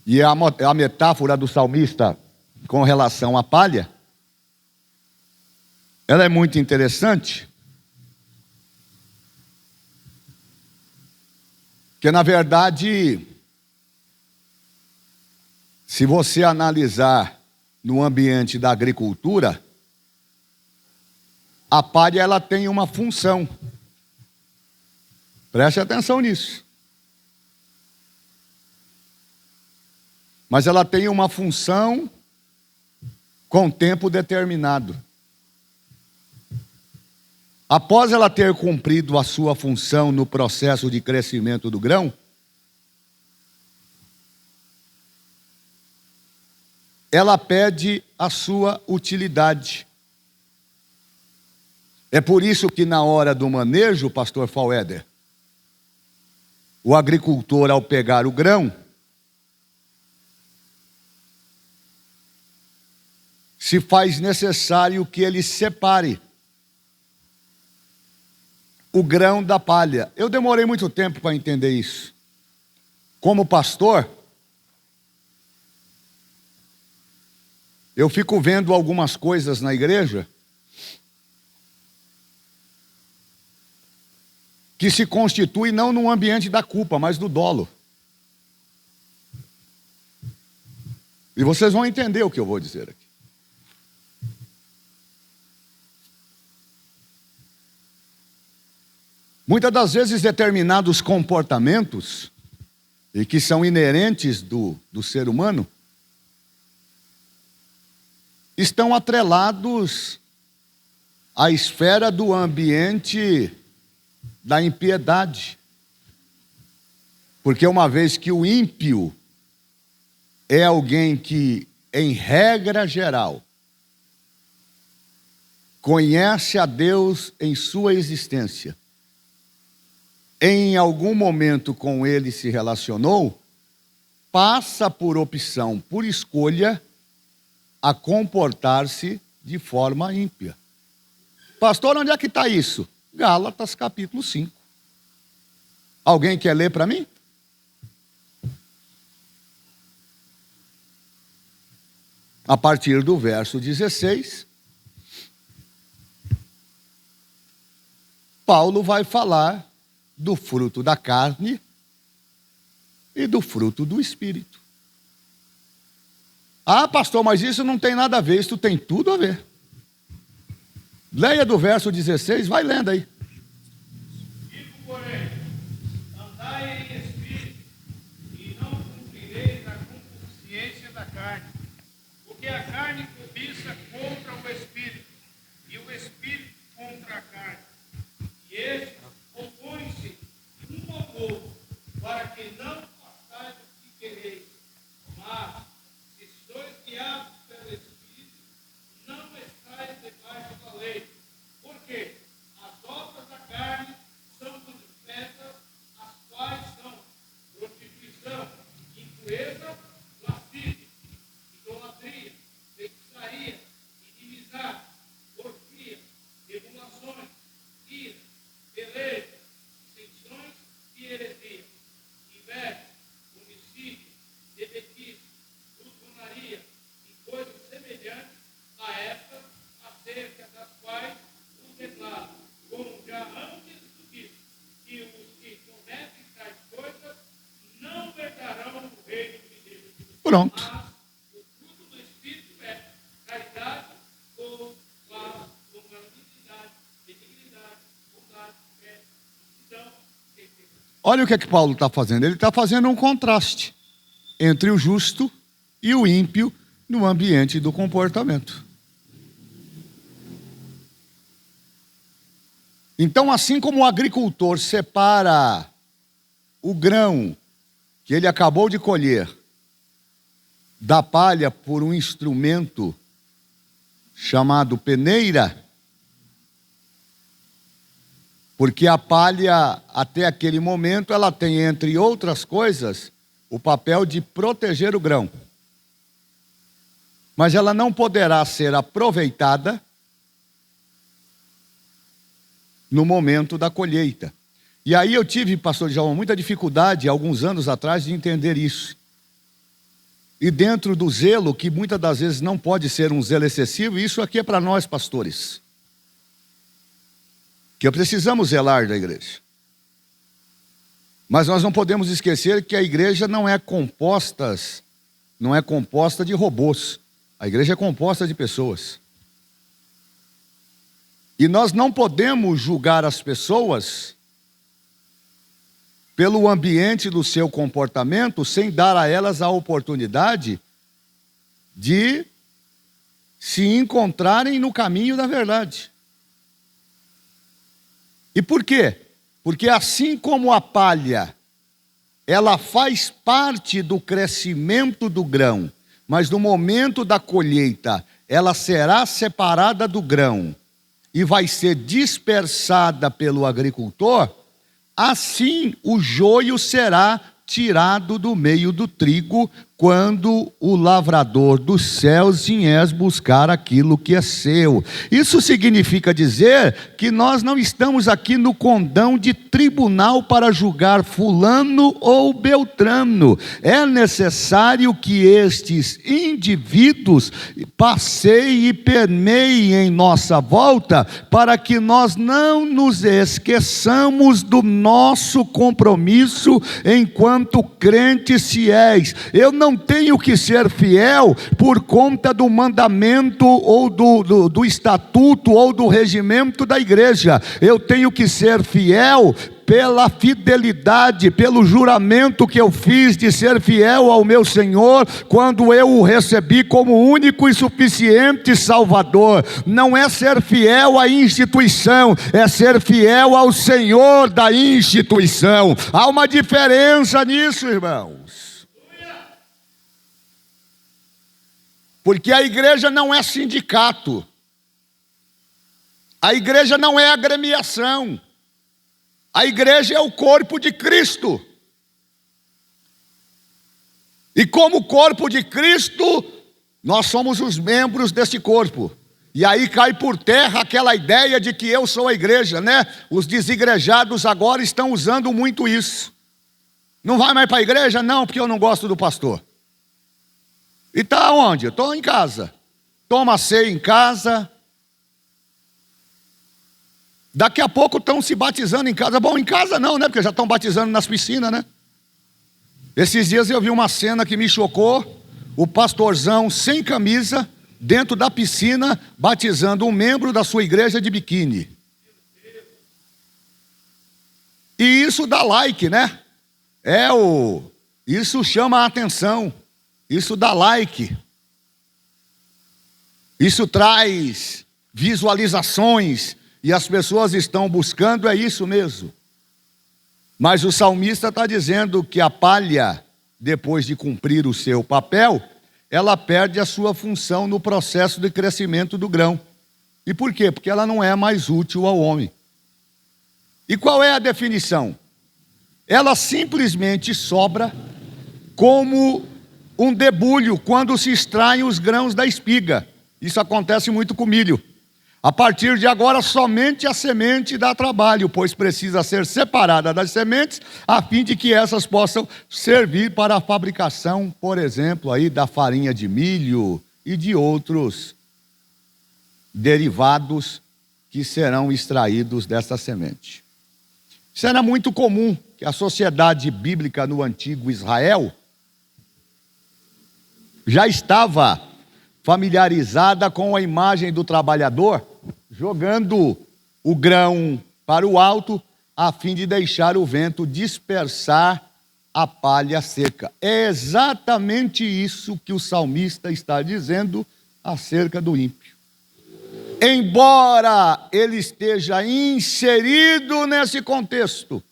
e a metáfora do salmista com relação à palha, ela é muito interessante, porque na verdade, se você analisar no ambiente da agricultura, a palha ela tem uma função. Preste atenção nisso. Mas ela tem uma função com tempo determinado. Após ela ter cumprido a sua função no processo de crescimento do grão, ela perde a sua utilidade. É por isso que na hora do manejo, pastor Fauéder, o agricultor, ao pegar o grão, se faz necessário que ele separe o grão da palha. Eu demorei muito tempo para entender isso. Como pastor, eu fico vendo algumas coisas na igreja que se constitui não no ambiente da culpa, mas do dolo. E vocês vão entender o que eu vou dizer aqui. Muitas das vezes determinados comportamentos, e que são inerentes do ser humano, estão atrelados à esfera do ambiente da impiedade. Porque uma vez que o ímpio é alguém que, em regra geral, conhece a Deus em sua existência, em algum momento com ele se relacionou, passa por opção, por escolha, a comportar-se de forma ímpia. Pastor, onde é que está isso? Gálatas capítulo 5. Alguém quer ler para mim? A partir do verso 16, Paulo vai falar do fruto da carne e do fruto do Espírito. Ah, pastor, mas isso não tem nada a ver, isso tem tudo a ver. Leia do verso 16, vai lendo aí. Digo, porém, andai em espírito, e não cumprireis a concupiscência da carne. Porque a carne cobiça contra o espírito, e o espírito contra a carne. E estes opõem-se um ao outro, para que não façais o que quereis. Mas, se sois guiados pelo Espírito, não estáis debaixo da lei. Porque as obras da carne são manifestas, as quais são prostituição, impureza, lascívia, idolatria, feitiçaria, inimizade, porfia, emulações, ira, beleza, dissensões e heresia, inveja, homicídio, bebequice, glutonaria e coisas semelhantes a estas, acerca das quais os declaro, como já antes disse, que os que cometem tais coisas não herdarão o reino de Deus. Pronto. Mas o fruto do Espírito é caridade, gozo, paz, longanimidade, benignidade, bondade, fé, mansidão, temperança. Olha o que Paulo está fazendo. Ele está fazendo um contraste entre o justo e o ímpio no ambiente do comportamento. Então, assim como o agricultor separa o grão que ele acabou de colher da palha por um instrumento chamado peneira, porque a palha, até aquele momento, ela tem, entre outras coisas, o papel de proteger o grão. Mas ela não poderá ser aproveitada no momento da colheita. E aí eu tive, pastor Djalma, muita dificuldade, alguns anos atrás, de entender isso. E dentro do zelo, que muitas das vezes não pode ser um zelo excessivo, isso aqui é para nós, pastores, que precisamos zelar da igreja. Mas nós não podemos esquecer que a igreja não é composta de robôs. A igreja é composta de pessoas. E nós não podemos julgar as pessoas pelo ambiente do seu comportamento sem dar a elas a oportunidade de se encontrarem no caminho da verdade. E por quê? Porque assim como a palha, ela faz parte do crescimento do grão, mas no momento da colheita, ela será separada do grão e vai ser dispersada pelo agricultor, assim o joio será tirado do meio do trigo quando o lavrador dos céus vier buscar aquilo que é seu. Isso significa dizer que nós não estamos aqui no condão de tribunal para julgar fulano ou beltrano. É necessário que estes indivíduos passeiem e permeiem em nossa volta para que nós não nos esqueçamos do nosso compromisso enquanto crentes fiéis. Eu não tenho que ser fiel por conta do mandamento ou do estatuto ou do regimento da igreja. Eu tenho que ser fiel pela fidelidade, pelo juramento que eu fiz de ser fiel ao meu Senhor, quando eu o recebi como único e suficiente Salvador. Não é ser fiel à instituição, é ser fiel ao Senhor da instituição. Há uma diferença nisso, irmãos. Porque a igreja não é sindicato. A igreja não é agremiação. A igreja é o corpo de Cristo. E como corpo de Cristo, nós somos os membros desse corpo. E aí cai por terra aquela ideia de que eu sou a igreja, né? Os desigrejados agora estão usando muito isso. Não vai mais para a igreja? Não, porque eu não gosto do pastor. E está onde? Estou em casa. Toma ceia em casa. Daqui a pouco estão se batizando em casa. Bom, em casa não, né? Porque já estão batizando nas piscinas, né? Esses dias eu vi uma cena que me chocou. O pastorzão sem camisa, dentro da piscina, batizando um membro da sua igreja de biquíni. E isso dá like, né? Isso chama a atenção. Isso dá like. Isso traz visualizações. E as pessoas estão buscando, é isso mesmo. Mas o salmista está dizendo que a palha, depois de cumprir o seu papel, ela perde a sua função no processo de crescimento do grão. E por quê? Porque ela não é mais útil ao homem. E qual é a definição? Ela simplesmente sobra como um debulho quando se extraem os grãos da espiga. Isso acontece muito com milho. A partir de agora, somente a semente dá trabalho, pois precisa ser separada das sementes, a fim de que essas possam servir para a fabricação, por exemplo, aí da farinha de milho e de outros derivados que serão extraídos dessa semente. Isso era muito comum, que a sociedade bíblica no antigo Israel já estava familiarizada com a imagem do trabalhador, jogando o grão para o alto, a fim de deixar o vento dispersar a palha seca. É exatamente isso que o salmista está dizendo acerca do ímpio. Embora ele esteja inserido nesse contexto,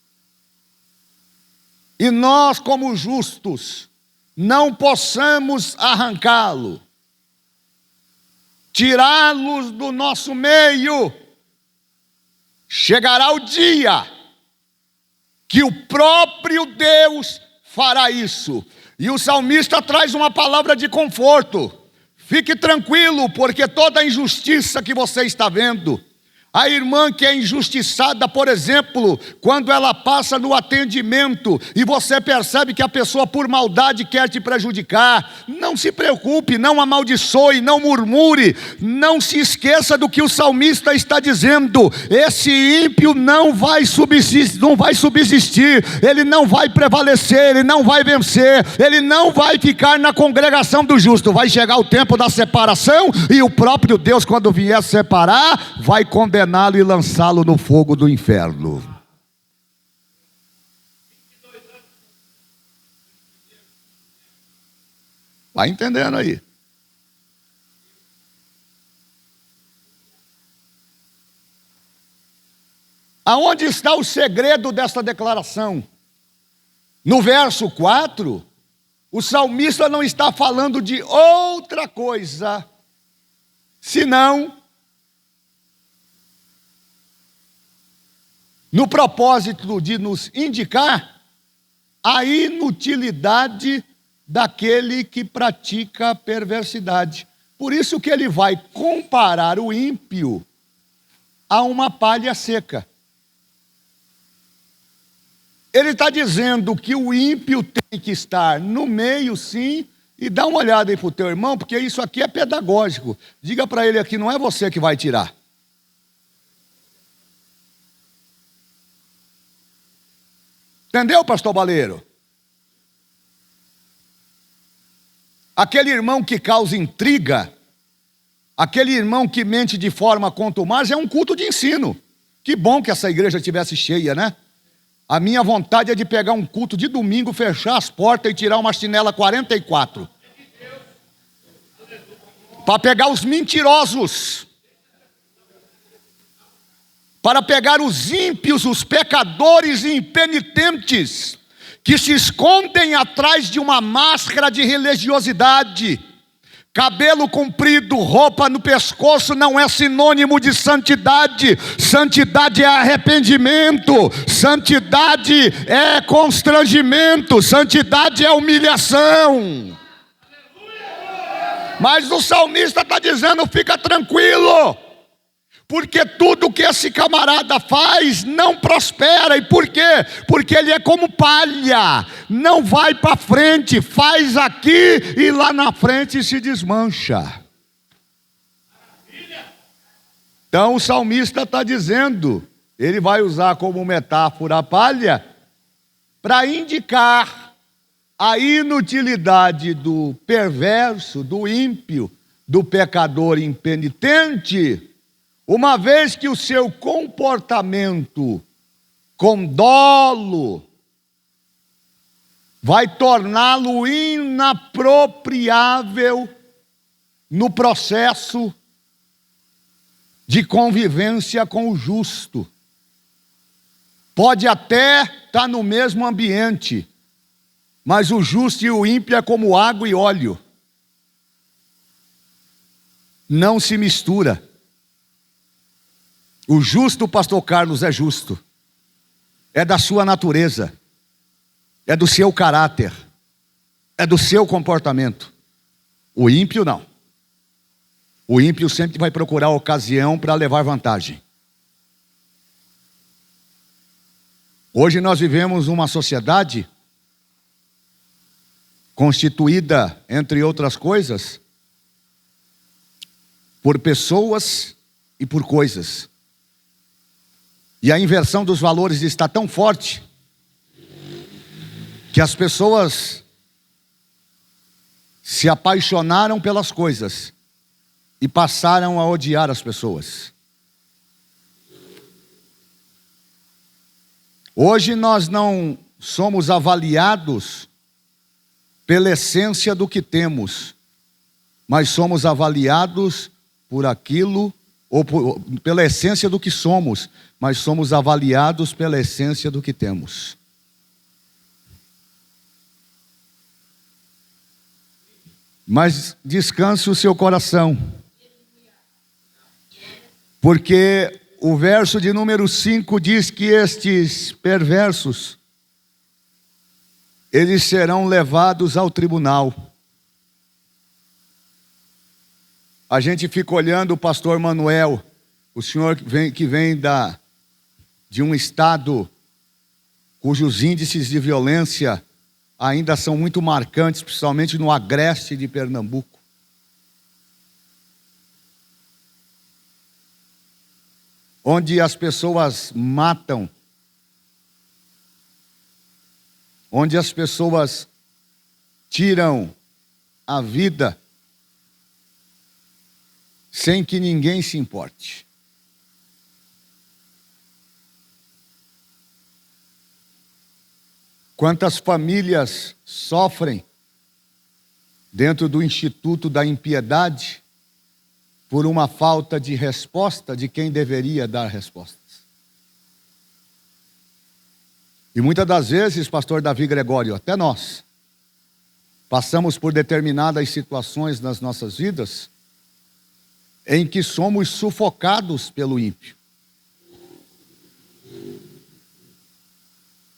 e nós, como justos, não possamos arrancá-lo, tirá-los do nosso meio, chegará o dia que o próprio Deus fará isso. E o salmista traz uma palavra de conforto. Fique tranquilo, porque toda injustiça que você está vendo, a irmã que é injustiçada, por exemplo, quando ela passa no atendimento e você percebe que a pessoa por maldade quer te prejudicar, não se preocupe, não amaldiçoe, não murmure, não se esqueça do que o salmista está dizendo. Esse ímpio não vai subsistir, ele não vai prevalecer, ele não vai vencer, ele não vai ficar na congregação do justo. Vai chegar o tempo da separação e o próprio Deus, quando vier separar, vai condená-lo e lançá-lo no fogo do inferno. Vai entendendo aí. Aonde está o segredo desta declaração? No verso 4, o salmista não está falando de outra coisa, senão no propósito de nos indicar a inutilidade daquele que pratica a perversidade. Por isso que ele vai comparar o ímpio a uma palha seca. Ele está dizendo que o ímpio tem que estar no meio, sim, e dá uma olhada aí para o teu irmão, porque isso aqui é pedagógico. Diga para ele aqui, não é você que vai tirar. Entendeu, pastor Baleiro? Aquele irmão que causa intriga, aquele irmão que mente de forma contumaz, é um culto de ensino. Que bom que essa igreja estivesse cheia, né? A minha vontade é de pegar um culto de domingo, fechar as portas e tirar uma chinela 44. Para pegar os mentirosos. Para pegar os ímpios, os pecadores e impenitentes, que se escondem atrás de uma máscara de religiosidade, Cabelo comprido, roupa no pescoço não é sinônimo de santidade. Santidade é arrependimento, santidade é constrangimento, santidade é humilhação. Mas o salmista está dizendo: fica tranquilo, porque tudo que esse camarada faz não prospera. E por quê? Porque ele é como palha, não vai para frente, faz aqui e lá na frente se desmancha. Então o salmista está dizendo, ele vai usar como metáfora a palha para indicar a inutilidade do perverso, do ímpio, do pecador impenitente, uma vez que o seu comportamento com dolo vai torná-lo inapropriável no processo de convivência com o justo. Pode até estar no mesmo ambiente, mas o justo e o ímpio é como água e óleo. Não se mistura. O justo, pastor Carlos, é justo. É da sua natureza. É do seu caráter. É do seu comportamento. O ímpio não. O ímpio sempre vai procurar ocasião para levar vantagem. Hoje nós vivemos uma sociedade constituída, entre outras coisas, por pessoas e por coisas. E a inversão dos valores está tão forte que as pessoas se apaixonaram pelas coisas e passaram a odiar as pessoas. Hoje nós não somos avaliados pela essência do que temos, mas somos avaliados por aquilo, ou pela essência do que somos, mas somos avaliados pela essência do que temos. Mas descanse o seu coração, porque o verso de número 5 diz que estes perversos, eles serão levados ao tribunal. A gente fica olhando o pastor Manuel, o senhor que vem de um estado cujos índices de violência ainda são muito marcantes, principalmente no agreste de Pernambuco. Onde as pessoas matam, onde as pessoas tiram a vida sem que ninguém se importe. Quantas famílias sofrem dentro do Instituto da Impiedade por uma falta de resposta de quem deveria dar respostas. E muitas das vezes, pastor Davi Gregório, até nós, passamos por determinadas situações nas nossas vidas em que somos sufocados pelo ímpio.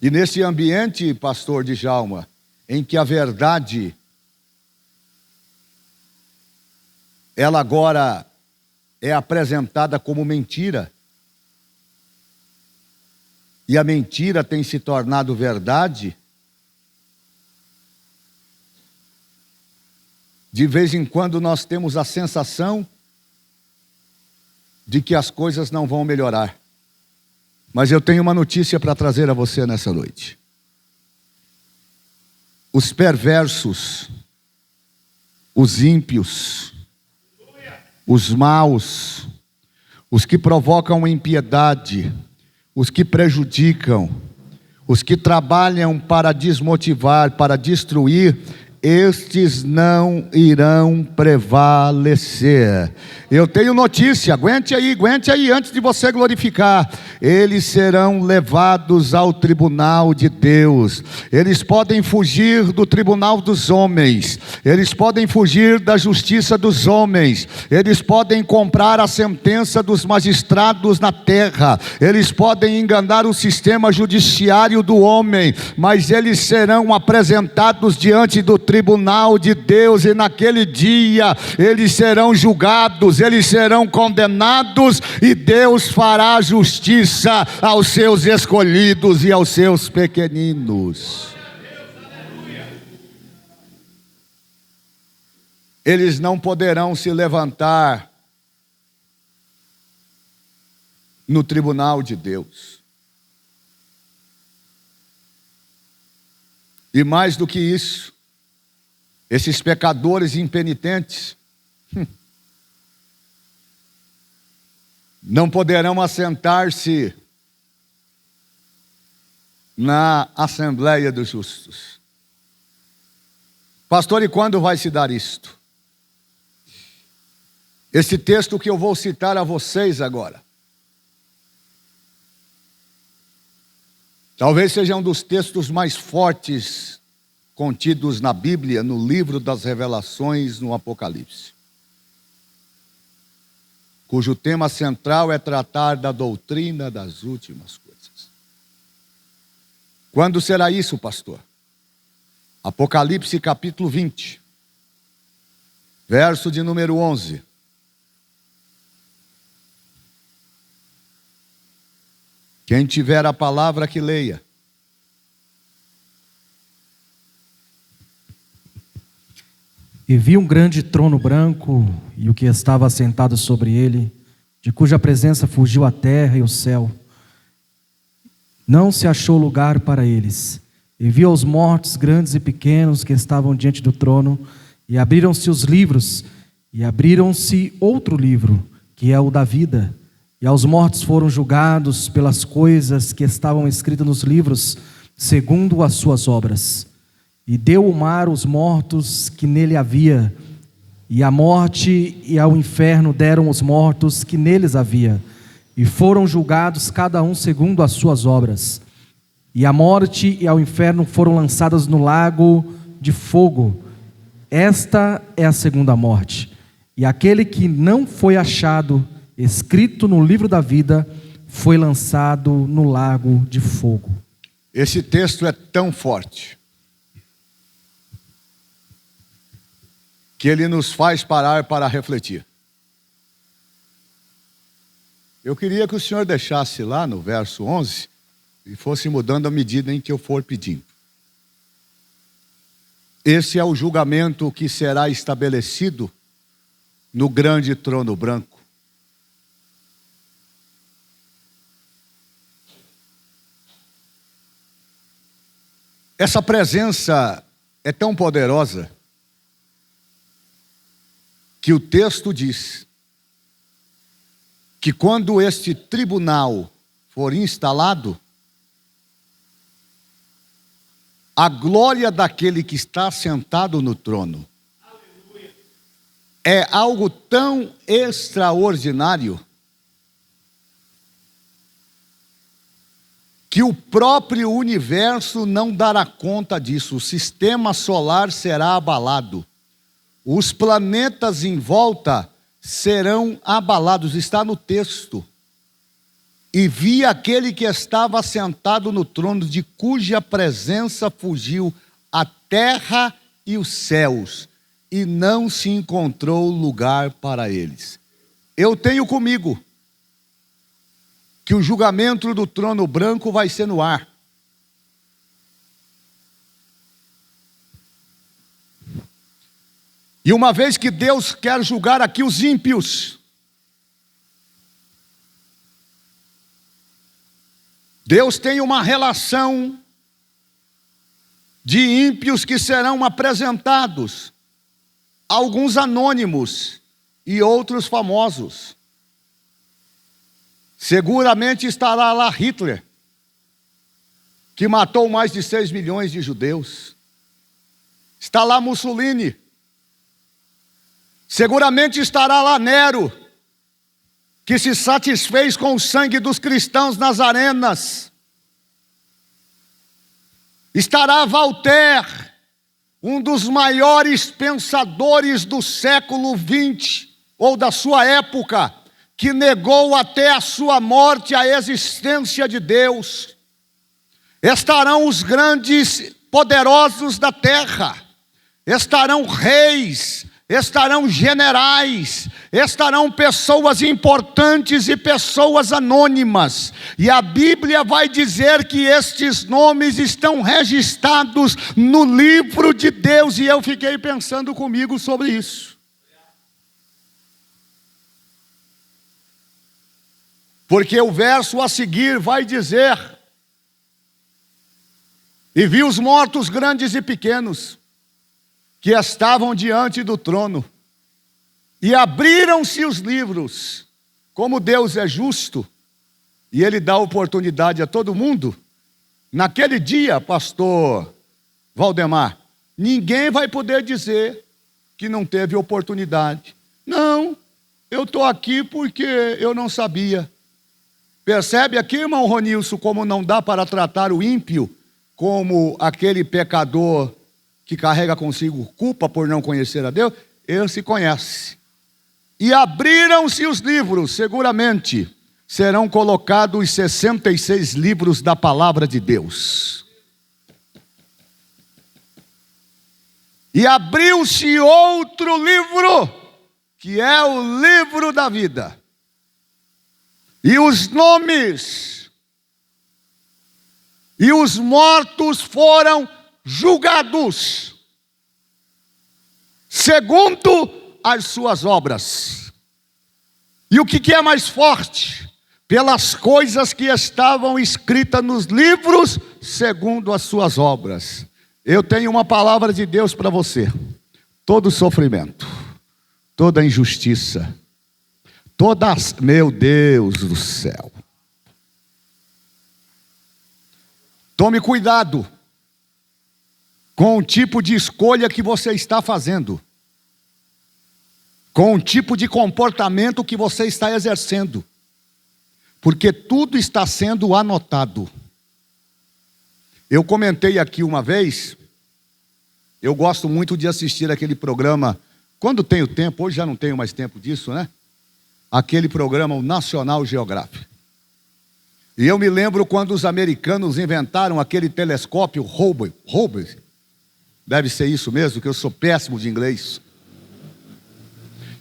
E nesse ambiente, pastor Djalma, em que a verdade, ela agora é apresentada como mentira, e a mentira tem se tornado verdade, de vez em quando nós temos a sensação de que as coisas não vão melhorar. Mas eu tenho uma notícia para trazer a você nessa noite. Os perversos, os ímpios, os maus, os que provocam impiedade, os que prejudicam, os que trabalham para desmotivar, para destruir, estes não irão prevalecer. Eu tenho notícia, aguente aí, antes de você glorificar. Eles serão levados ao tribunal de Deus. Eles podem fugir do tribunal dos homens, eles podem fugir da justiça dos homens, eles podem comprar a sentença dos magistrados na terra, eles podem enganar o sistema judiciário do homem, mas eles serão apresentados diante do tribunal de Deus, e naquele dia eles serão julgados, eles serão condenados, e Deus fará justiça aos seus escolhidos e aos seus pequeninos. Eles não poderão se levantar no tribunal de Deus. E mais do que isso, esses pecadores impenitentes não poderão assentar-se na Assembleia dos Justos. Pastor, e quando vai se dar isto? Esse texto que eu vou citar a vocês agora, talvez seja um dos textos mais fortes contidos na Bíblia, no livro das Revelações, no Apocalipse, cujo tema central é tratar da doutrina das últimas coisas. Quando será isso, pastor? Apocalipse capítulo 20, verso de número 11. Quem tiver a palavra que leia. E vi um grande trono branco, e o que estava assentado sobre ele, de cuja presença fugiu a terra e o céu. Não se achou lugar para eles. E vi aos mortos, grandes e pequenos, que estavam diante do trono, e abriram-se os livros, e abriram-se outro livro, que é o da vida. E aos mortos foram julgados pelas coisas que estavam escritas nos livros, segundo as suas obras. E deu o mar os mortos que nele havia, e a morte e ao inferno deram os mortos que neles havia, e foram julgados cada um segundo as suas obras. E a morte e ao inferno foram lançadas no lago de fogo. Esta é a segunda morte. E aquele que não foi achado escrito no livro da vida foi lançado no lago de fogo. Esse texto é tão forte que ele nos faz parar para refletir. Eu queria que o senhor deixasse lá no verso 11 e fosse mudando à medida em que eu for pedindo. Esse é o julgamento que será estabelecido no grande trono branco. Essa presença é tão poderosa que o texto diz que quando este tribunal for instalado, a glória daquele que está sentado no trono é algo tão extraordinário que o próprio universo não dará conta disso. O sistema solar será abalado. Os planetas em volta serão abalados. Está no texto. E vi aquele que estava sentado no trono, de cuja presença fugiu a terra e os céus, e não se encontrou lugar para eles. Eu tenho comigo que o julgamento do trono branco vai ser no ar. E uma vez que Deus quer julgar aqui os ímpios, Deus tem uma relação de ímpios que serão apresentados, alguns anônimos e outros famosos. Seguramente estará lá Hitler, que matou mais de 6 milhões de judeus. Está lá Mussolini. Seguramente estará lá Nero, que se satisfez com o sangue dos cristãos nas arenas. Estará Voltaire, um dos maiores pensadores do século XX, ou da sua época, que negou até a sua morte a existência de Deus. Estarão os grandes poderosos da terra, estarão reis, estarão generais, estarão pessoas importantes e pessoas anônimas. E a Bíblia vai dizer que estes nomes estão registrados no livro de Deus. E eu fiquei pensando comigo sobre isso. Porque o verso a seguir vai dizer: e vi os mortos grandes e pequenos, que estavam diante do trono, e abriram-se os livros. Como Deus é justo, e Ele dá oportunidade a todo mundo, naquele dia, pastor Valdemar, ninguém vai poder dizer que não teve oportunidade. Não, eu estou aqui porque eu não sabia. Percebe aqui, irmão Ronilson, como não dá para tratar o ímpio como aquele pecador que carrega consigo culpa por não conhecer a Deus? Ele se conhece. E abriram-se os livros, seguramente serão colocados os 66 livros da palavra de Deus. E abriu-se outro livro, que é o livro da vida. E os nomes e os mortos foram julgados segundo as suas obras. E o que é mais forte? Pelas coisas que estavam escritas nos livros segundo as suas obras. Eu tenho uma palavra de Deus para você. Todo sofrimento, toda injustiça, meu Deus do céu. Tome cuidado com o tipo de escolha que você está fazendo, com o tipo de comportamento que você está exercendo, porque tudo está sendo anotado. Eu comentei aqui uma vez, eu gosto muito de assistir aquele programa, quando tenho tempo, hoje já não tenho mais tempo disso, né? Aquele programa, o National Geographic. E eu me lembro quando os americanos inventaram aquele telescópio Hubble. Deve ser isso mesmo, que eu sou péssimo de inglês.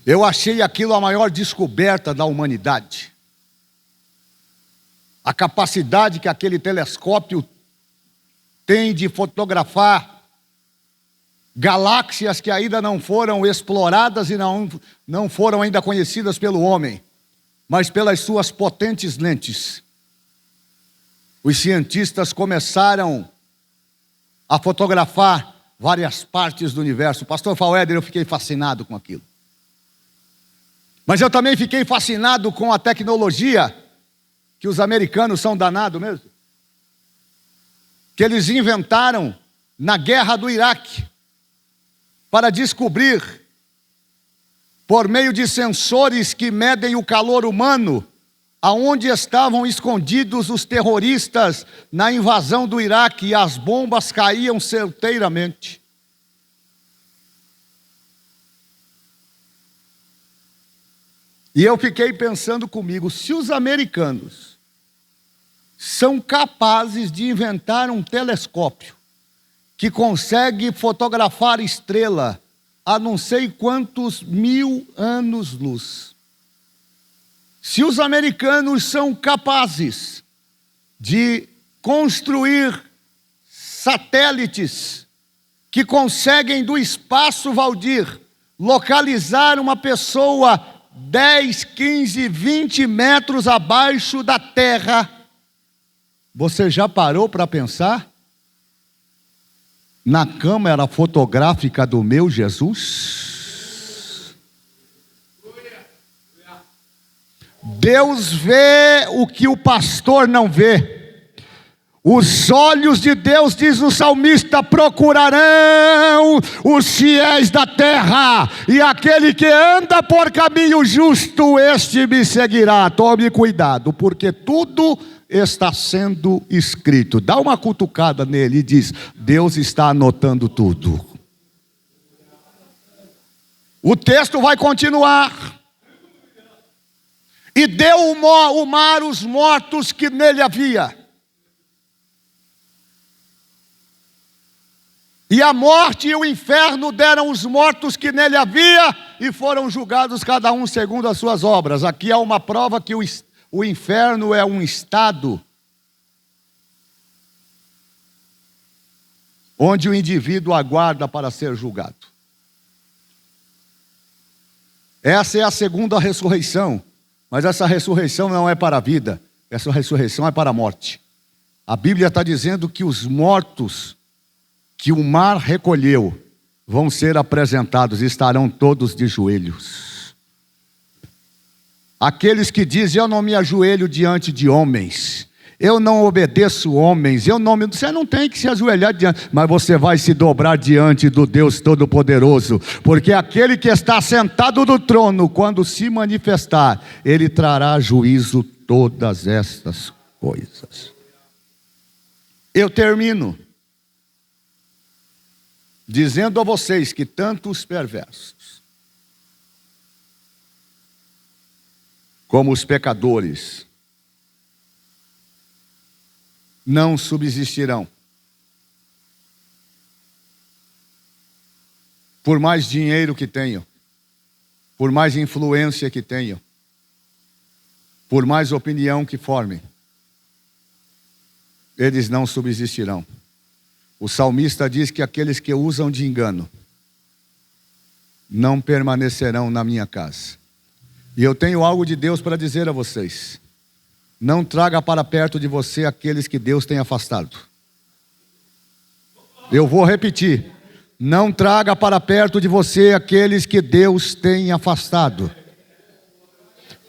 Eu achei aquilo a maior descoberta da humanidade. A capacidade que aquele telescópio tem de fotografar galáxias que ainda não foram exploradas e não foram ainda conhecidas pelo homem, mas pelas suas potentes lentes. Os cientistas começaram a fotografar várias partes do universo. Pastor Fauéder, eu fiquei fascinado com aquilo. Mas eu também fiquei fascinado com a tecnologia, que os americanos são danados mesmo, que eles inventaram na guerra do Iraque, para descobrir, por meio de sensores que medem o calor humano, aonde estavam escondidos os terroristas na invasão do Iraque, e as bombas caíam certeiramente. E eu fiquei pensando comigo, se os americanos são capazes de inventar um telescópio que consegue fotografar estrela a não sei quantos mil anos-luz, se os americanos são capazes de construir satélites que conseguem do espaço, Valdir, localizar uma pessoa 10, 15, 20 metros abaixo da terra, você já parou para pensar na câmera fotográfica do meu Jesus? Deus vê o que o pastor não vê. Os olhos de Deus, diz o salmista, procurarão os fiéis da terra, e aquele que anda por caminho justo, este me seguirá. Tome cuidado, porque tudo está sendo escrito. Dá uma cutucada nele e diz: Deus está anotando tudo. O texto vai continuar. E deu o mar os mortos que nele havia. E a morte e o inferno deram os mortos que nele havia, e foram julgados cada um segundo as suas obras. Aqui há uma prova que o inferno é um estado onde o indivíduo aguarda para ser julgado. Essa é a segunda ressurreição, mas essa ressurreição não é para a vida, essa ressurreição é para a morte. A Bíblia está dizendo que os mortos que o mar recolheu vão ser apresentados e estarão todos de joelhos. Aqueles que dizem: eu não me ajoelho diante de homens, eu não obedeço homens, você não tem que se ajoelhar diante, mas você vai se dobrar diante do Deus Todo-Poderoso, porque aquele que está sentado no trono, quando se manifestar, ele trará a juízo todas estas coisas. Eu termino dizendo a vocês que tanto os perversos como os pecadores não subsistirão. Por mais dinheiro que tenham, por mais influência que tenham, por mais opinião que formem, eles não subsistirão. O salmista diz que aqueles que usam de engano não permanecerão na minha casa. E eu tenho algo de Deus para dizer a vocês: não traga para perto de você aqueles que Deus tem afastado. Eu vou repetir: não traga para perto de você aqueles que Deus tem afastado.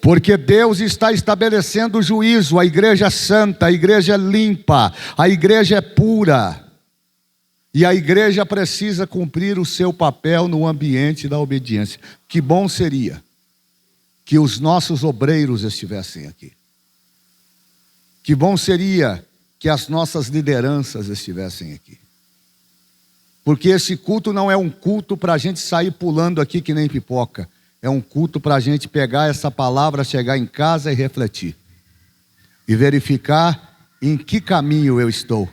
Porque Deus está estabelecendo juízo. A igreja é santa, a igreja é limpa, a igreja é pura. E a igreja precisa cumprir o seu papel no ambiente da obediência. Que bom seria que os nossos obreiros estivessem aqui. Que bom seria que as nossas lideranças estivessem aqui. Porque esse culto não é um culto para a gente sair pulando aqui que nem pipoca. É um culto para a gente pegar essa palavra, chegar em casa e refletir. E verificar em que caminho eu estou.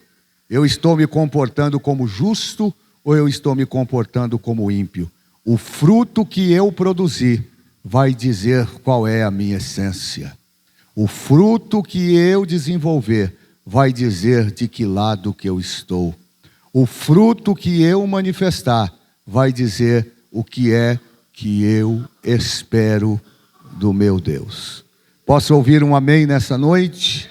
Eu estou me comportando como justo ou eu estou me comportando como ímpio? O fruto que eu produzi vai dizer qual é a minha essência. O fruto que eu desenvolver vai dizer de que lado que eu estou. O fruto que eu manifestar vai dizer o que é que eu espero do meu Deus. Posso ouvir um amém nessa noite?